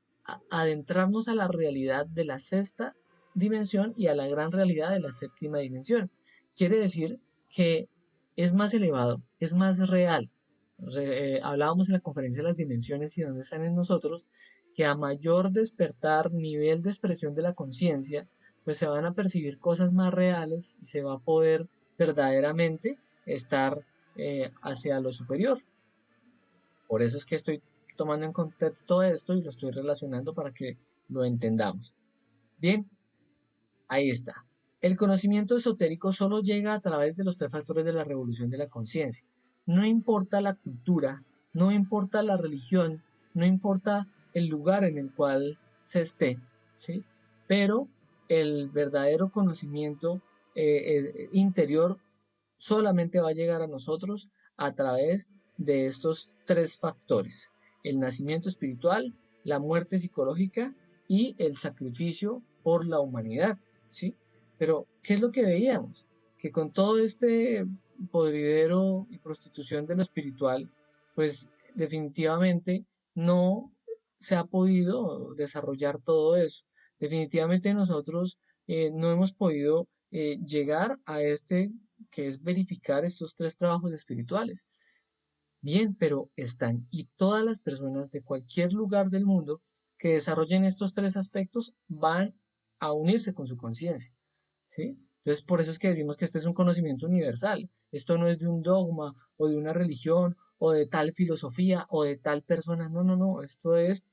adentrarnos a la realidad de la sexta dimensión y a la gran realidad de la séptima dimensión. Quiere decir que es más elevado, es más real. Hablábamos en la conferencia de las dimensiones y dónde están en nosotros, que a mayor despertar nivel de expresión de la conciencia, pues se van a percibir cosas más reales y se va a poder verdaderamente estar hacia lo superior. Por eso es que estoy tomando en contexto esto y lo estoy relacionando para que lo entendamos. Bien, ahí está. El conocimiento esotérico solo llega a través de los tres factores de la revolución de la conciencia. No importa la cultura, no importa la religión, no importa el lugar en el cual se esté, ¿sí? Pero el verdadero conocimiento interior solamente va a llegar a nosotros a través de estos tres factores: el nacimiento espiritual, la muerte psicológica y el sacrificio por la humanidad, ¿sí? Pero, ¿qué es lo que veíamos? Que con todo este podridero y prostitución de lo espiritual, pues definitivamente no se ha podido desarrollar todo eso. Definitivamente nosotros no hemos podido llegar a este que es verificar estos tres trabajos espirituales. Bien, pero están, y todas las personas de cualquier lugar del mundo que desarrollen estos tres aspectos van a unirse con su conciencia, ¿sí? Entonces, por eso es que decimos que este es un conocimiento universal. Esto no es de un dogma o de una religión o de tal filosofía o de tal persona. No, no, no. Esto es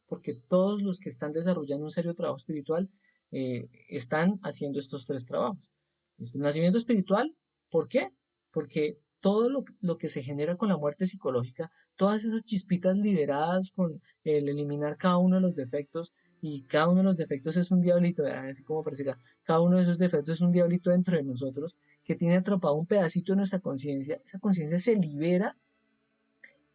porque todos los que están desarrollando un serio trabajo espiritual están haciendo estos tres trabajos. El nacimiento espiritual, ¿por qué? Porque todo lo que se genera con la muerte psicológica, todas esas chispitas liberadas con el eliminar cada uno de los defectos, y cada uno de los defectos es un diablito, así como parece que cada uno de esos defectos es un diablito dentro de nosotros que tiene atrapado un pedacito de nuestra conciencia. Esa conciencia se libera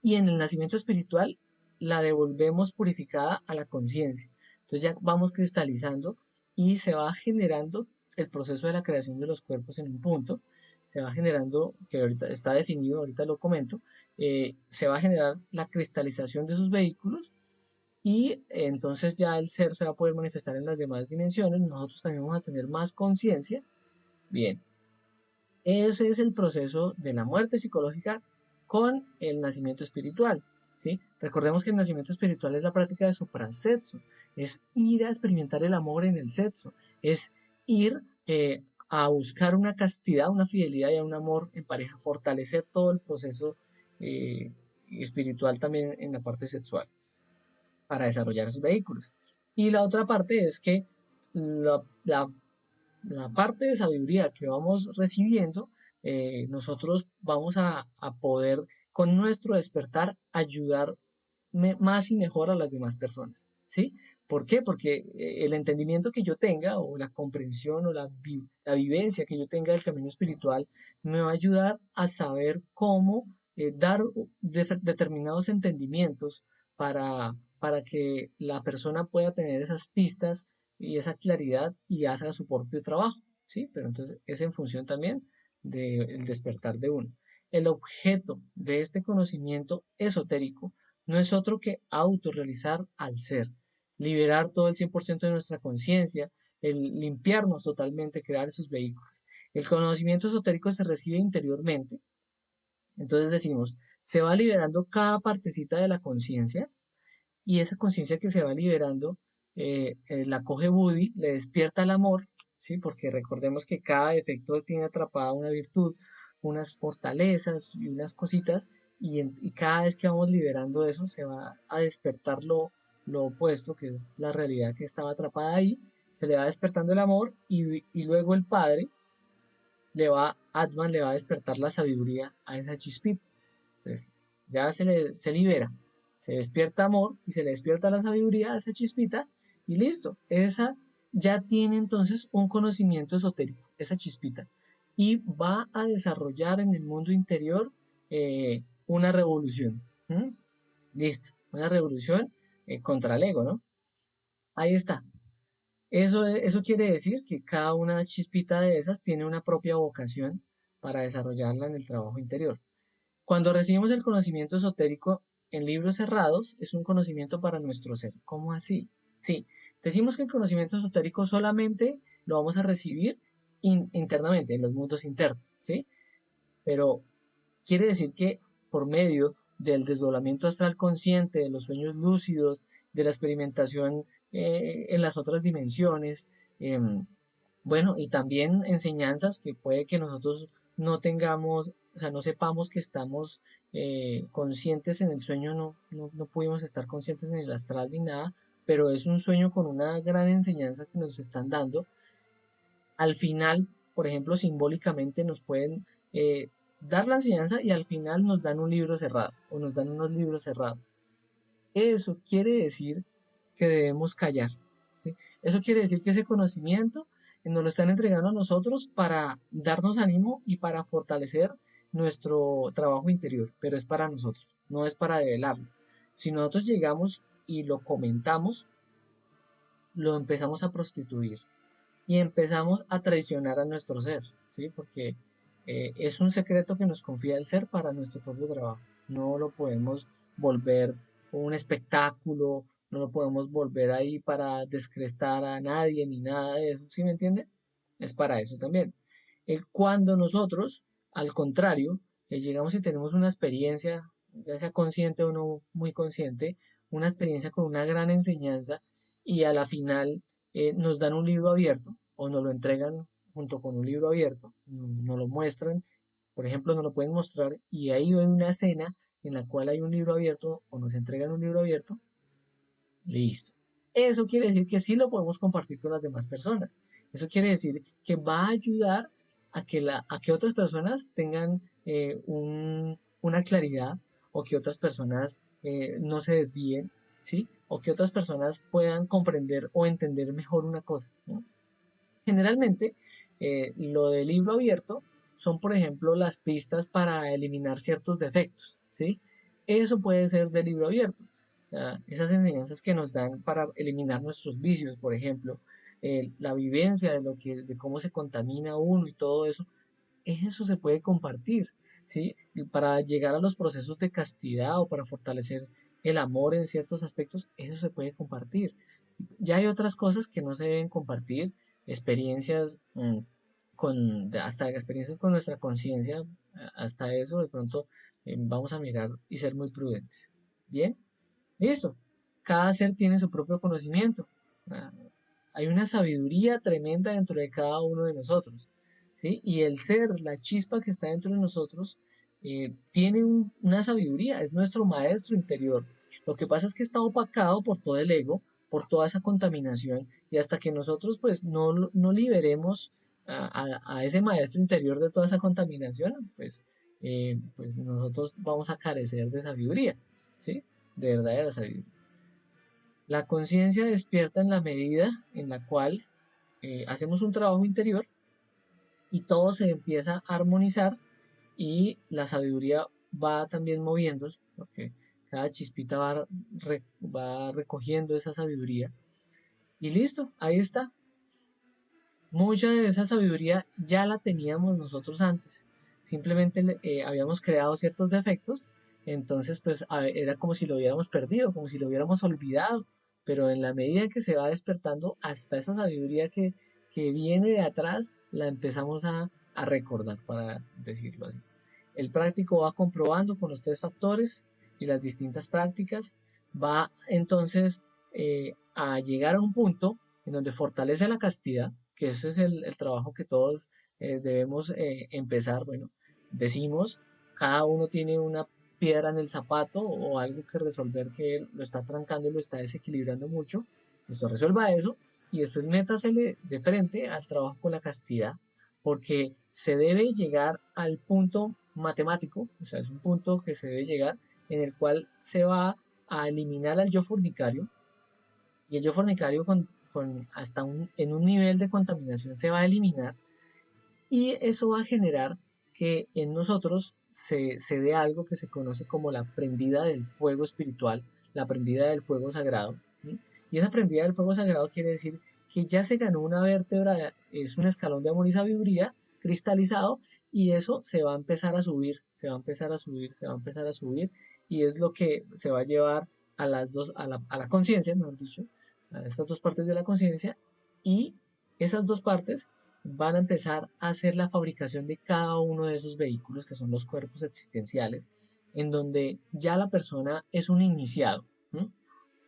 y en el nacimiento espiritual la devolvemos purificada a la conciencia. Entonces ya vamos cristalizando y se va generando el proceso de la creación de los cuerpos en un punto, se va generando, que ahorita está definido, ahorita lo comento, se va a generar la cristalización de sus vehículos y entonces ya el ser se va a poder manifestar en las demás dimensiones, nosotros también vamos a tener más conciencia. Bien, ese es el proceso de la muerte psicológica con el nacimiento espiritual, ¿sí? Recordemos que el nacimiento espiritual es la práctica de suprasexo, es ir a experimentar el amor en el sexo, es ir a buscar una castidad, una fidelidad y un amor en pareja, fortalecer todo el proceso eh, espiritual también en la parte sexual para desarrollar sus vehículos. Y la otra parte es que la, la la parte de sabiduría que vamos recibiendo, nosotros vamos a poder con nuestro despertar ayudar más y mejor a las demás personas, ¿sí? ¿Por qué? Porque el entendimiento que yo tenga o la comprensión o la vivencia que yo tenga del camino espiritual me va a ayudar a saber cómo dar determinados entendimientos para que la persona pueda tener esas pistas y esa claridad y haga su propio trabajo, ¿sí? Pero entonces es en función también del despertar de uno. El objeto de este conocimiento esotérico no es otro que autorrealizar al ser, liberar todo el 100% de nuestra conciencia, el limpiarnos totalmente, crear esos vehículos. El conocimiento esotérico se recibe interiormente, entonces decimos, se va liberando cada partecita de la conciencia y esa conciencia que se va liberando la coge Woody, le despierta el amor, ¿sí? Porque recordemos que cada defecto tiene atrapada una virtud, unas fortalezas y unas cositas, y cada vez que vamos liberando eso se va a despertar lo opuesto, que es la realidad que estaba atrapada ahí, se le va despertando el amor y luego el padre Atman le va a despertar la sabiduría a esa chispita. Entonces, ya se libera, se despierta amor y se le despierta la sabiduría a esa chispita y listo. Esa ya tiene entonces un conocimiento esotérico, esa chispita. Y va a desarrollar en el mundo interior una revolución. ¿Mm? Listo, una revolución contra el ego, ¿no? Ahí está. Eso quiere decir que cada una chispita de esas tiene una propia vocación para desarrollarla en el trabajo interior. Cuando recibimos el conocimiento esotérico en libros cerrados, es un conocimiento para nuestro ser. ¿Cómo así? Sí, decimos que el conocimiento esotérico solamente lo vamos a recibir internamente, en los mundos internos, ¿sí? Pero quiere decir que por medio del desdoblamiento astral consciente, de los sueños lúcidos, de la experimentación en las otras dimensiones, eh, bueno, y también enseñanzas que puede que nosotros no tengamos, o sea, no sepamos que estamos conscientes en el sueño, no pudimos estar conscientes en el astral ni nada, pero es un sueño con una gran enseñanza que nos están dando. Al final, por ejemplo, simbólicamente nos pueden dar la enseñanza y al final nos dan un libro cerrado o nos dan unos libros cerrados. Eso quiere decir que debemos callar, ¿sí? Eso quiere decir que ese conocimiento nos lo están entregando a nosotros para darnos ánimo y para fortalecer nuestro trabajo interior, pero es para nosotros, no es para develarlo. Si nosotros llegamos y lo comentamos, lo empezamos a prostituir y empezamos a traicionar a nuestro ser, ¿sí? Porque es un secreto que nos confía el ser para nuestro propio trabajo. No lo podemos volver un espectáculo, no lo podemos volver ahí para descrestar a nadie ni nada de eso, ¿sí me entiende? Es para eso también. Cuando nosotros, al contrario, llegamos y tenemos una experiencia, ya sea consciente o no muy consciente, una experiencia con una gran enseñanza y a la final nos dan un libro abierto o nos lo entregan junto con un libro abierto, nos lo muestran, por ejemplo, nos lo pueden mostrar y ahí hay una escena en la cual hay un libro abierto o nos entregan un libro abierto, listo. Eso quiere decir que sí lo podemos compartir con las demás personas. Eso quiere decir que va a ayudar a que otras personas tengan una claridad o que otras personas no se desvíen, ¿sí? O que otras personas puedan comprender o entender mejor una cosa, ¿no? Generalmente, lo del libro abierto son, por ejemplo, las pistas para eliminar ciertos defectos, ¿sí? eso puede ser de libro abierto. O sea, esas enseñanzas que nos dan para eliminar nuestros vicios, por ejemplo, la vivencia de cómo se contamina uno y todo eso se puede compartir, ¿sí? Y para llegar a los procesos de castidad o para fortalecer el amor en ciertos aspectos, eso se puede compartir. Ya hay otras cosas que no se deben compartir, experiencias hasta experiencias con nuestra conciencia, hasta eso de pronto vamos a mirar y ser muy prudentes. Bien, listo. Cada ser tiene su propio conocimiento. Ah, Hay una sabiduría tremenda dentro de cada uno de nosotros, ¿sí? Y el ser, la chispa que está dentro de nosotros, tiene una sabiduría, es nuestro maestro interior. Lo que pasa es que está opacado por todo el ego, por toda esa contaminación, y hasta que nosotros pues no liberemos a ese maestro interior de toda esa contaminación, pues nosotros vamos a carecer de sabiduría, ¿sí? De verdadera sabiduría. La conciencia despierta en la medida en la cual hacemos un trabajo interior y todo se empieza a armonizar y la sabiduría va también moviéndose, porque cada chispita va recogiendo esa sabiduría y listo, ahí está. Mucha de esa sabiduría ya la teníamos nosotros antes, simplemente habíamos creado ciertos defectos, entonces pues era como si lo hubiéramos perdido, como si lo hubiéramos olvidado, pero en la medida que se va despertando, hasta esa sabiduría que viene de atrás, la empezamos a recordar, para decirlo así. El práctico va comprobando con los tres factores y las distintas prácticas, va entonces a llegar a un punto en donde fortalece la castidad, que ese es el trabajo que todos debemos empezar. Bueno, decimos, cada uno tiene una piedra en el zapato o algo que resolver que lo está trancando y lo está desequilibrando mucho. Esto resuelva eso y después métasele de frente al trabajo con la castidad, porque se debe llegar al punto matemático, o sea, es un punto que se debe llegar en el cual se va a eliminar al yo fornicario, y el yo fornicario en un nivel de contaminación se va a eliminar, y eso va a generar que en nosotros se dé algo que se conoce como la prendida del fuego espiritual, la prendida del fuego sagrado, ¿sí? Y esa prendida del fuego sagrado quiere decir que ya se ganó una vértebra, es un escalón de amor y sabiduría cristalizado, y eso se va a empezar a subir, se va a empezar a subir, se va a empezar a subir, y es lo que se va a llevar a las dos, a la conciencia, mejor dicho, a estas dos partes de la conciencia, y esas dos partes van a empezar a hacer la fabricación de cada uno de esos vehículos que son los cuerpos existenciales, en donde ya la persona es un iniciado. ¿Sí?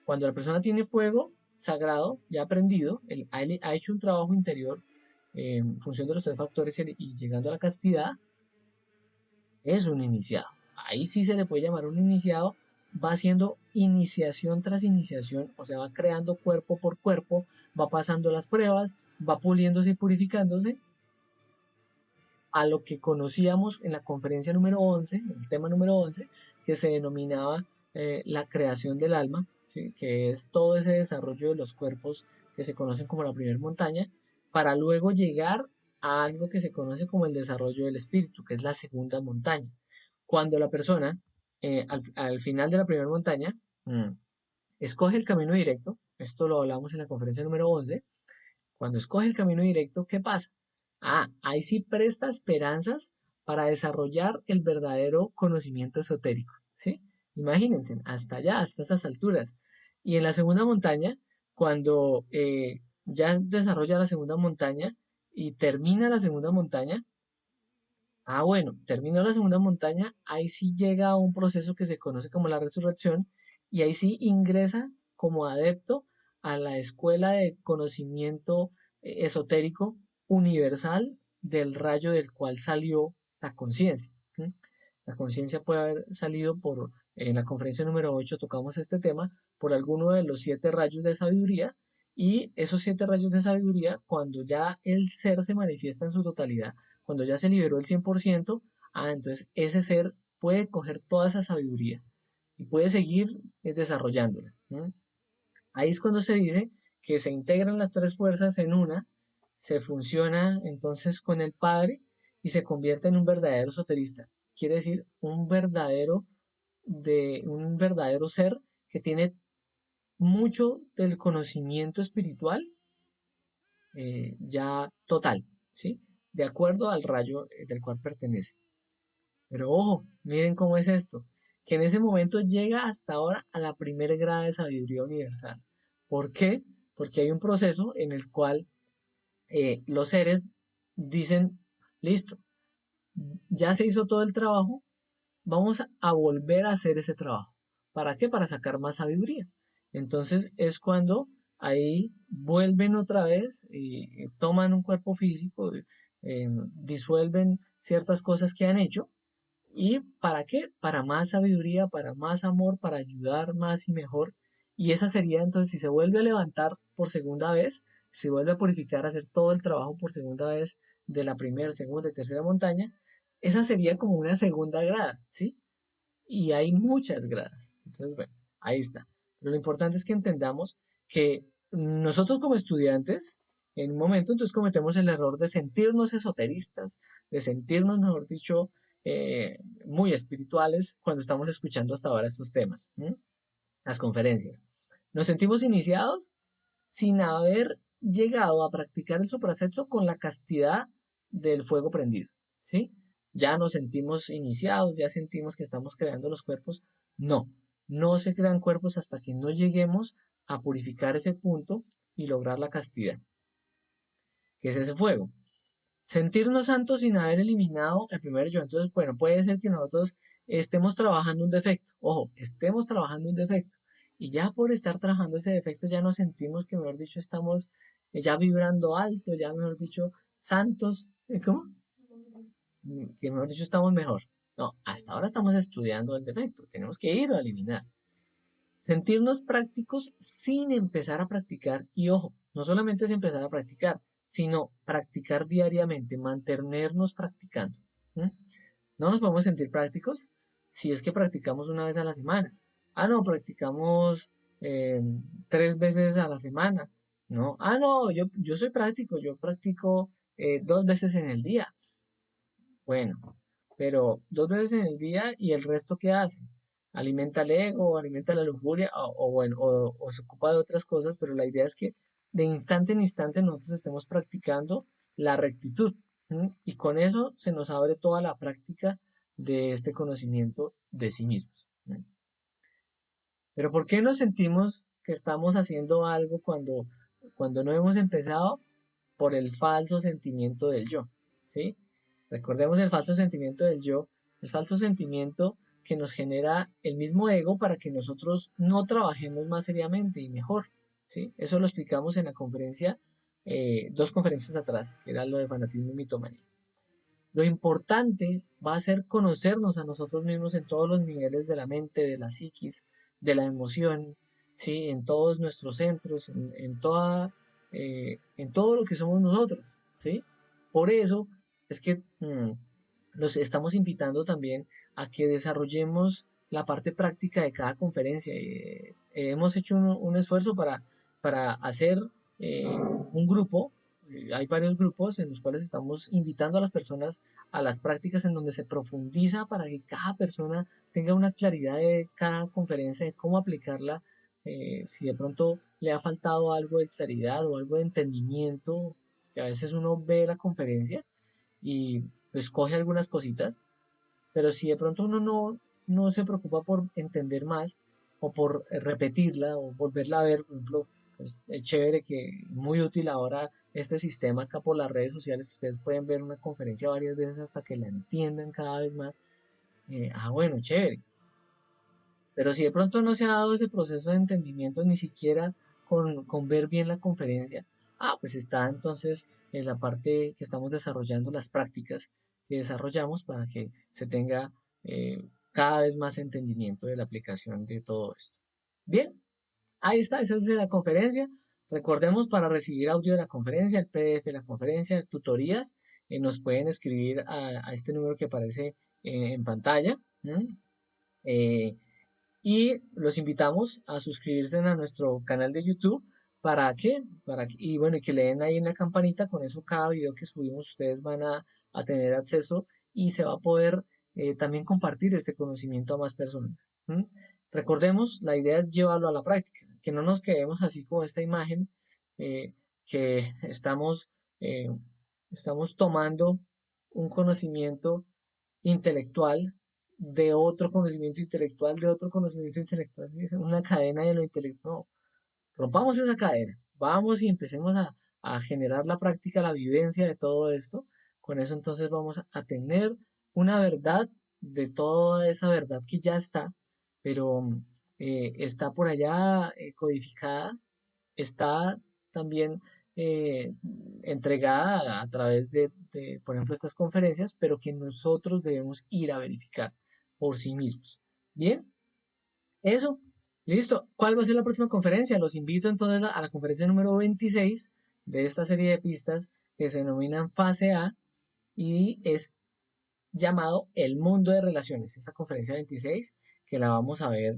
Cuando la persona tiene fuego sagrado, ya aprendido, él ha hecho un trabajo interior en función de los tres factores y llegando a la castidad, es un iniciado. Ahí sí se le puede llamar un iniciado, va haciendo iniciación tras iniciación, o sea, va creando cuerpo por cuerpo, va pasando las pruebas, va puliéndose y purificándose a lo que conocíamos en la conferencia número 11, el tema número 11, que se denominaba la creación del alma, ¿sí? Que es todo ese desarrollo de los cuerpos que se conocen como la primera montaña, para luego llegar a algo que se conoce como el desarrollo del espíritu, que es la segunda montaña. Cuando la persona, al final de la primera montaña, escoge el camino directo, esto lo hablamos en la conferencia número 11, cuando escoge el camino directo, ¿qué pasa? Ahí sí presta esperanzas para desarrollar el verdadero conocimiento esotérico, ¿sí? Imagínense, hasta allá, hasta esas alturas. Y en la segunda montaña, cuando ya desarrolla la segunda montaña y termina la segunda montaña, bueno, terminó la segunda montaña, ahí sí llega a un proceso que se conoce como la resurrección y ahí sí ingresa como adepto a la escuela de conocimiento esotérico universal del rayo del cual salió la conciencia. ¿Sí? La conciencia puede haber salido en la conferencia número 8 tocamos este tema, por alguno de los 7 rayos de sabiduría, y esos 7 rayos de sabiduría, cuando ya el ser se manifiesta en su totalidad, cuando ya se liberó el 100%, entonces ese ser puede coger toda esa sabiduría y puede seguir desarrollándola. ¿No? Ahí es cuando se dice que se integran las tres fuerzas en una, se funciona entonces con el Padre y se convierte en un verdadero esoterista. Quiere decir un verdadero de un verdadero ser que tiene mucho del conocimiento espiritual ya total, ¿sí? De acuerdo al rayo del cual pertenece. Pero ojo, miren cómo es esto, que en ese momento llega hasta ahora a la primera grada de sabiduría universal. ¿Por qué? Porque hay un proceso en el cual los seres dicen, listo, ya se hizo todo el trabajo, vamos a volver a hacer ese trabajo. ¿Para qué? Para sacar más sabiduría. Entonces es cuando ahí vuelven otra vez y toman un cuerpo físico, disuelven ciertas cosas que han hecho. ¿Y para qué? Para más sabiduría, para más amor, para ayudar más y mejor. Y esa sería entonces, si se vuelve a levantar por segunda vez, se vuelve a purificar, a hacer todo el trabajo por segunda vez de la primera, segunda y tercera montaña, esa sería como una segunda grada, ¿sí? Y hay muchas gradas. Entonces, bueno, ahí está. Pero lo importante es que entendamos que nosotros como estudiantes, en un momento entonces cometemos el error de sentirnos esoteristas, de sentirnos, mejor dicho, muy espirituales cuando estamos escuchando hasta ahora estos temas, ¿m? Las conferencias. Nos sentimos iniciados sin haber llegado a practicar el suprasexo con la castidad del fuego prendido, ¿sí? Ya nos sentimos iniciados, ya sentimos que estamos creando los cuerpos. No, no se crean cuerpos hasta que no lleguemos a purificar ese punto y lograr la castidad, que es ese fuego. Sentirnos santos sin haber eliminado el primer yo. Entonces, bueno, puede ser que nosotros estemos trabajando un defecto. Ojo, estemos trabajando un defecto. Y ya por estar trabajando ese defecto ya nos sentimos que, mejor dicho, estamos ya vibrando alto, ya, mejor dicho, santos. ¿Cómo? Que, mejor dicho, estamos mejor. No, hasta ahora estamos estudiando el defecto. Tenemos que ir a eliminar. Sentirnos prácticos sin empezar a practicar. Y ojo, no solamente es empezar a practicar, sino practicar diariamente, mantenernos practicando. ¿Mm? No nos podemos sentir prácticos si es que practicamos una vez a la semana. Ah, no, practicamos 3 veces a la semana. No, ah, no, yo soy práctico, yo practico 2 veces en el día. Bueno, pero 2 veces en el día y el resto ¿qué hace? Alimenta el ego, alimenta la lujuria o bueno, o se ocupa de otras cosas, pero la idea es que de instante en instante nosotros estemos practicando la rectitud. ¿M? Y con eso se nos abre toda la práctica de este conocimiento de sí mismos. ¿M? Pero ¿por qué nos sentimos que estamos haciendo algo cuando no hemos empezado? Por el falso sentimiento del yo, ¿sí? Recordemos el falso sentimiento del yo, el falso sentimiento que nos genera el mismo ego para que nosotros no trabajemos más seriamente y mejor, ¿sí? Eso lo explicamos en la conferencia, 2 conferencias atrás, que era lo de fanatismo y mitomanía. Lo importante va a ser conocernos a nosotros mismos en todos los niveles de la mente, de la psiquis, de la emoción, ¿sí? En todos nuestros centros, en todo lo que somos nosotros, ¿sí? Por eso es que los estamos invitando también a que desarrollemos la parte práctica de cada conferencia. Hemos hecho un esfuerzo para hacer un grupo. Hay varios grupos en los cuales estamos invitando a las personas a las prácticas en donde se profundiza para que cada persona tenga una claridad de cada conferencia, de cómo aplicarla, si de pronto le ha faltado algo de claridad o algo de entendimiento, que a veces uno ve la conferencia y pues coge algunas cositas, pero si de pronto uno no se preocupa por entender más o por repetirla o volverla a ver, por ejemplo, pues es chévere que muy útil ahora este sistema acá por las redes sociales, que ustedes pueden ver una conferencia varias veces hasta que la entiendan cada vez más. Bueno, chévere. Pero si de pronto no se ha dado ese proceso de entendimiento ni siquiera con ver bien la conferencia, pues está entonces en la parte que estamos desarrollando las prácticas que desarrollamos para que se tenga cada vez más entendimiento de la aplicación de todo esto. Bien, ahí está, esa es la conferencia. Recordemos para recibir audio de la conferencia, el PDF de la conferencia, tutorías, nos pueden escribir a este número que aparece en pantalla. ¿M? Y los invitamos a suscribirse a nuestro canal de YouTube. ¿Para qué? Y bueno, y que le den ahí en la campanita, con eso cada video que subimos ustedes van a tener acceso y se va a poder también compartir este conocimiento a más personas. ¿Mm? Recordemos, la idea es llevarlo a la práctica, que no nos quedemos así como esta imagen, que eh, estamos tomando un conocimiento intelectual de otro conocimiento intelectual, de otro conocimiento intelectual, es una cadena de lo intelectual. No, rompamos esa cadena, vamos y empecemos a generar la práctica, la vivencia de todo esto. Con eso entonces vamos a tener una verdad de toda esa verdad que ya está, pero está por allá codificada, está también eh, entregada a través de, por ejemplo, estas conferencias, pero que nosotros debemos ir a verificar por sí mismos. Bien, eso, listo. ¿Cuál va a ser la próxima conferencia? Los invito entonces a la conferencia número 26 de esta serie de pistas que se denominan Fase A y es llamado El Mundo de Relaciones. Esta conferencia 26 que la vamos a ver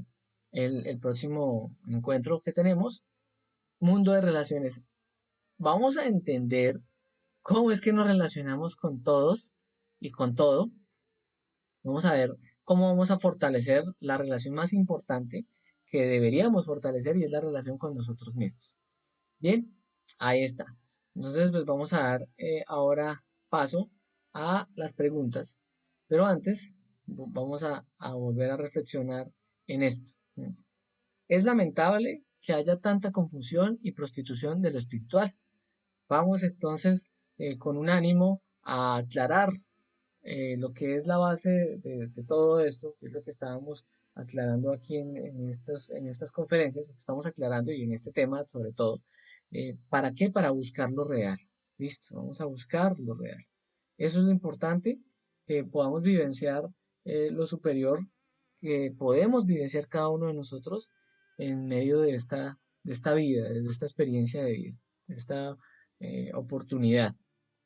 el próximo encuentro que tenemos. Mundo de Relaciones. Vamos a entender cómo es que nos relacionamos con todos y con todo. Vamos a ver cómo vamos a fortalecer la relación más importante que deberíamos fortalecer y es la relación con nosotros mismos. Bien, ahí está. Entonces, pues vamos a dar ahora paso a las preguntas. Pero antes, vamos a volver a reflexionar en esto. Es lamentable que haya tanta confusión y prostitución de lo espiritual. Vamos entonces con un ánimo a aclarar lo que es la base de todo esto, que es lo que estábamos aclarando aquí en estas conferencias, lo que estamos aclarando y en este tema sobre todo. ¿Para qué? Para buscar lo real. Listo, vamos a buscar lo real. Eso es lo importante, que podamos vivenciar lo superior, que podemos vivenciar cada uno de nosotros en medio de esta vida, de esta experiencia de vida, de esta oportunidad.